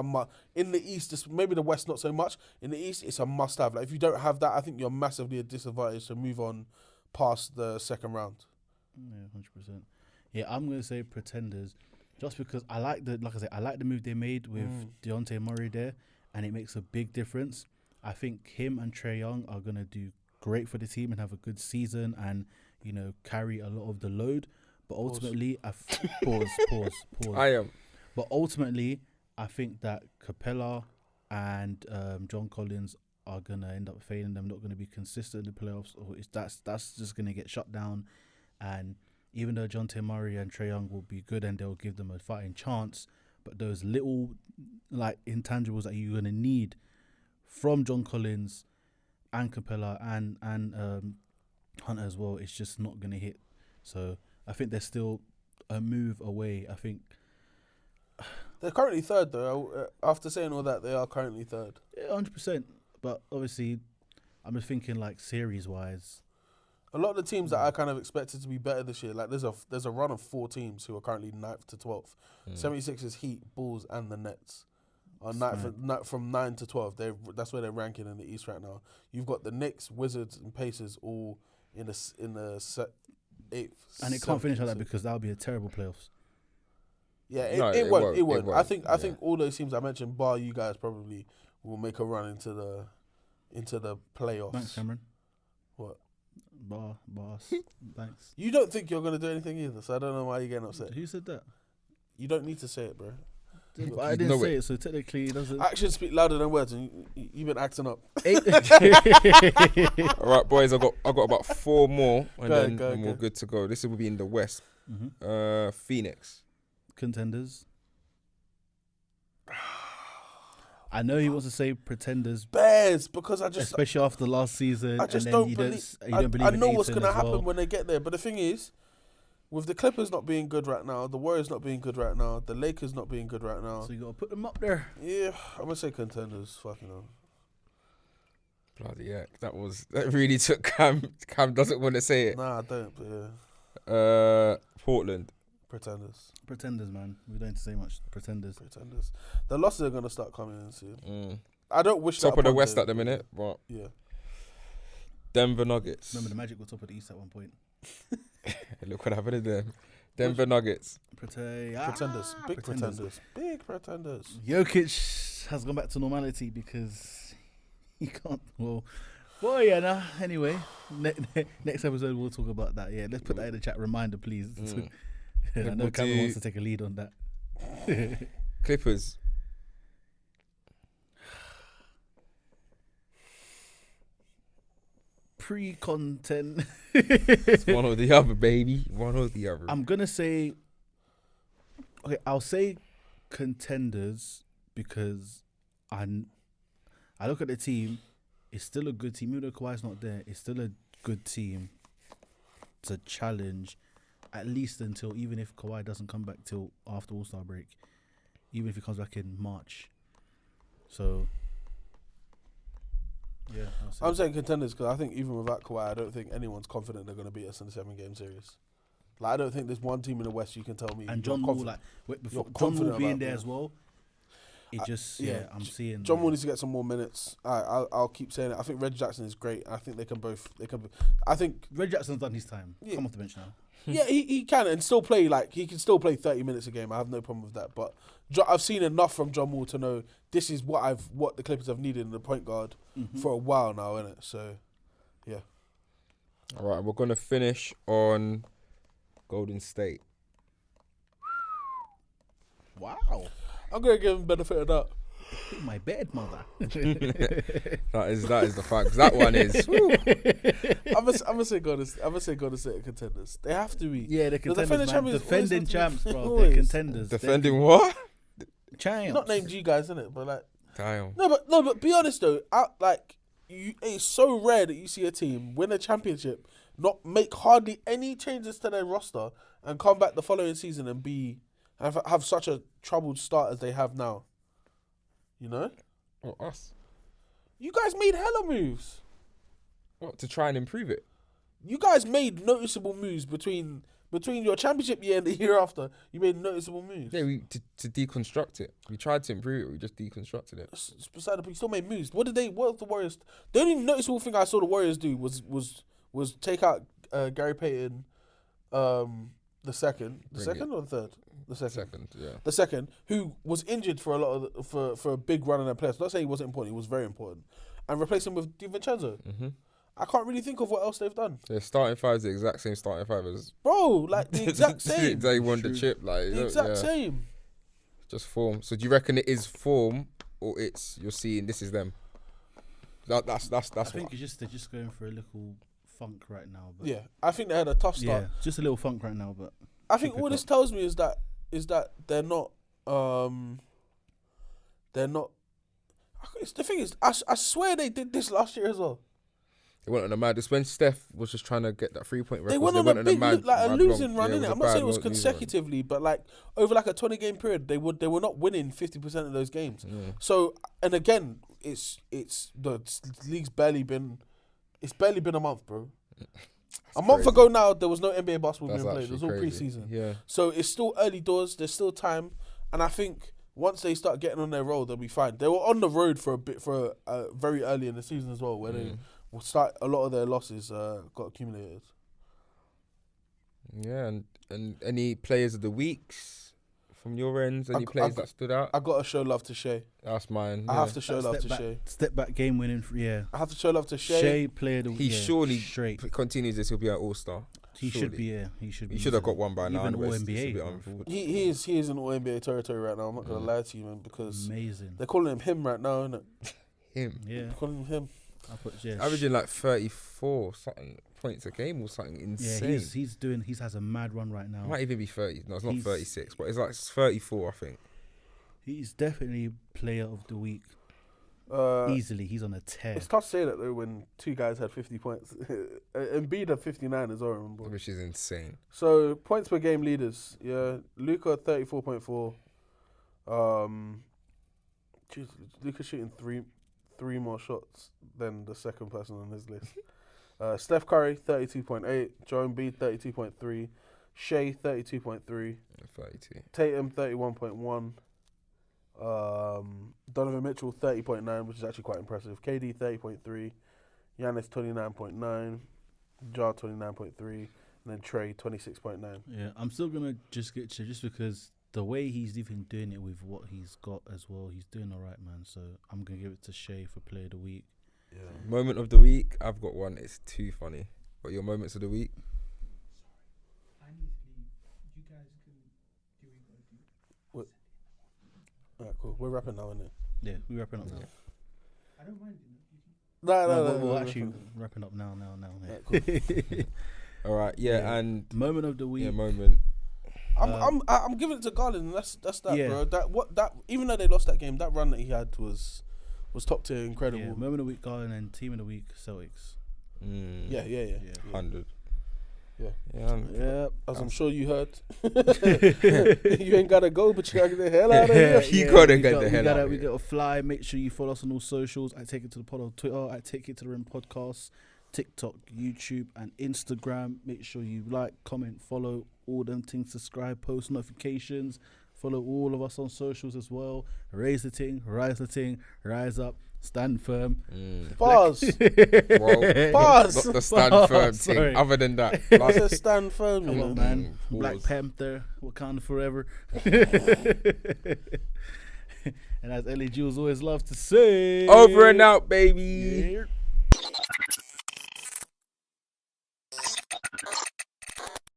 in the East, maybe the West not so much. In the East, it's a must-have. Like if you don't have that, I think you're massively at disadvantage to move on past the second round. Yeah, 100%. Yeah, I'm gonna say pretenders, just because I like the move they made with Dejounte Murray there, and it makes a big difference. I think him and Trae Young are gonna do great for the team and have a good season, and carry a lot of the load. But ultimately, pause. I am. But ultimately, I think that Capella and John Collins are gonna end up failing. Them, not gonna be consistent in the playoffs. Or that's just gonna get shut down. And even though Dejounte Murray and Trae Young will be good and they'll give them a fighting chance, but those little intangibles that you're gonna need from John Collins and Capella and Hunter as well, it's just not gonna hit. So I think they're still a move away. I think they're currently third though. After saying all that, they are currently third. 100%. But obviously, I'm just thinking series wise. A lot of the teams that I kind of expected to be better this year, like there's a run of 4 teams who are currently 9th to 12th. 76ers, Heat, Bulls, and the Nets are from 9 to 12. That's where they're ranking in the East right now. You've got the Knicks, Wizards, and Pacers all in the 8th. And it can't finish like that because that would be a terrible playoffs. Yeah, it won't. I think all those teams I mentioned, bar you guys, probably will make a run into the playoffs. Thanks, Cameron. What? Boss. Thanks. You don't think you're gonna do anything either, so I don't know why you're getting upset. Who said that? You don't need to say it, bro. I didn't say it, so technically it doesn't. Actions speak louder than words, and you've been acting up. All right, boys. I got about 4 more, and Go. we're good to go. This will be in the West. Phoenix Contenders. I know he wants to say pretenders, Bears, because especially after last season. I just and then don't you believe. don't believe I know in what's Ethan gonna as happen well. when they get there, but the thing is, with the Clippers not being good right now, the Warriors not being good right now, the Lakers not being good right now. So you gotta put them up there. Yeah, I'm gonna say contenders. Fucking hell. Bloody heck, that really took Cam. Cam doesn't want to say it. Nah, I don't. But yeah. Portland. Pretenders, man. We don't need to say much. Pretenders. The losses are gonna start coming in soon. I don't wish top that of the upon West them, at the minute, but yeah. Denver Nuggets. Remember the Magic were top of the East at one point. Look what happened there. Denver Nuggets. Pretenders. Big pretenders. Jokic has gone back to normality because he can't. Well, yeah, nah. Anyway, next episode we'll talk about that. Yeah, let's put that in the chat. Reminder, please. I know Cameron wants to take a lead on that. Clippers. Pre-content. It's one or the other, baby. One or the other. I'm gonna say. Okay, I'll say contenders because I look at the team. It's still a good team. Even though Kawhi's not there, it's still a good team to challenge, at least until, even if Kawhi doesn't come back till after All-Star break, even if he comes back in March. So, yeah. I'm saying contenders because I think even without Kawhi, I don't think anyone's confident they're going to beat us in the 7-game series. Like, I don't think there's one team in the West you can tell me. And John Wall, John Wall being there as well. It just, I'm seeing. John Wall needs to get some more minutes. I'll keep saying it. I think Red Jackson is great. I think they can both. I think Red Jackson's done his time. Come off the bench now. Yeah, he can and still play. Like, he can still play 30 minutes a game. I have no problem with that. But I've seen enough from John Wall to know this is what the Clippers have needed in the point guard for a while now, innit? So, yeah. All right, we're gonna finish on Golden State. Wow. I'm gonna give him benefit of that. My bed, mother. That is the fact. 'Cause that one is. I'm gonna say Golden State contenders. They have to be. Yeah, they're contenders, man. champions Defending always have champs, to be. bro. Always. They're contenders. Defending what? Champs. Not named you guys, innit? But like, Damn. no, but be honest though. It's so rare that you see a team win a championship, not make hardly any changes to their roster, and come back the following season and have such a troubled start as they have now. You know? Well, us. You guys made hella moves. What, to try and improve it? You guys made noticeable moves between your championship year and the year after. You made noticeable moves. Yeah, to deconstruct it. We tried to improve it. We just deconstructed it. Beside the point, you still made moves. What was the Warriors? The only noticeable thing I saw the Warriors do was take out Gary Payton, the second or the third. The second, yeah. The second, who was injured for a lot of for a big run in the playoffs. Not saying he wasn't important, he was very important, and replace him with DiVincenzo. Mm-hmm. I can't really think of what else they've done. Their starting five is the exact same starting five as Bro, like the exact same. They won the chip, like The exact same. Just form. So do you reckon it is form, or it's you're seeing this is them? That's. I think they're just going for a little funk right now. But Yeah, I think they had a tough start. yeah, just a little funk right now, but I think all this tells me is that they're not. They're not. The thing is, I swear they did this last year as well. They went on a mad. It's when Steph was just trying to get that 3-point record. They went on a big losing run, innit? I'm not saying it was long losing consecutively, but like over like a 20-game period, they were not winning 50% of those games. run. So, and again, it's the league's barely been a month, bro. A month ago now, there was no NBA basketball being played. It was all preseason. Yeah. So it's still early doors. There's still time, and I think once they start getting on their roll, they'll be fine. They were on the road for very early in the season as well, where they will start a lot of their losses got accumulated. Yeah, and any players of the weeks from your ends? Any players that stood out? I got to show love to Shea. That's mine. I have to show love to Shea. Step back game winning. Yeah, I have to show love to Shea. Shea played. He surely straight. continues this. He'll be an all-star. He should be. Yeah, he should be. He should have got one by now. Even Anyways. All NBA. He is in all NBA territory right now. I'm not gonna lie to you, man, because amazing. they're calling him right now, isn't it? Him. Yeah. They're calling him. Averaging like 34 something points a game or something insane. Yeah, he has a mad run right now. It might even be 30. No, it's not 36, but it's like 34, I think. He's definitely player of the week. Easily, he's on a tear. It's tough to say that though when two guys had 50 points. Embiid had 59 as well, remember? Which is insane. So points per game leaders, yeah. Luka 34.4. Luka shooting three more shots than the second person on his list. Steph Curry 32.8, Joel Embiid 32.3, Shea 32.3, 32. Tatum 31.1. Donovan Mitchell 30.9, which is actually quite impressive. KD 30.3, Giannis 29.9, Ja 29.3, and then Trey 26.9. Yeah, I'm still gonna just get you just because the way he's even doing it with what he's got as well, he's doing all right, man. So I'm gonna give it to Shea for player of the week. Yeah. Moment of the week, I've got one. It's too funny. What are your moments of the week? Alright, cool. We're wrapping now, innit? Yeah, we're wrapping up now. I don't mind. No. We're actually wrapping up now. Yeah, cool. All right, yeah, and moment of the week. yeah, moment. I'm giving it to Garland. And that's that, Yeah. bro. Even though they lost that game, that run that he had was top tier, incredible. Yeah, moment of the week, Garland, and team of the week, Celtics. Yeah. 100. Yeah. As I'm sure you heard, you ain't gotta go, but you gotta get the hell out of here. You gotta get the hell out of We here. gotta fly. Make sure you follow us on all socials. I Take It to the Pod on Twitter. I Take It to the Rim podcast, TikTok, YouTube, and Instagram. Make sure you like, comment, follow all them things. Subscribe, post notifications. Follow all of us on socials as well. Raise the ting, rise up. stand firm. Bars. Well, Bars. not the stand firm Sorry. thing. Other than that, I said stand firm, you Come know. on, man. Black Pause. Panther, Wakanda forever. And as Ellie Jules always loves to say, over and out, baby. Yeah.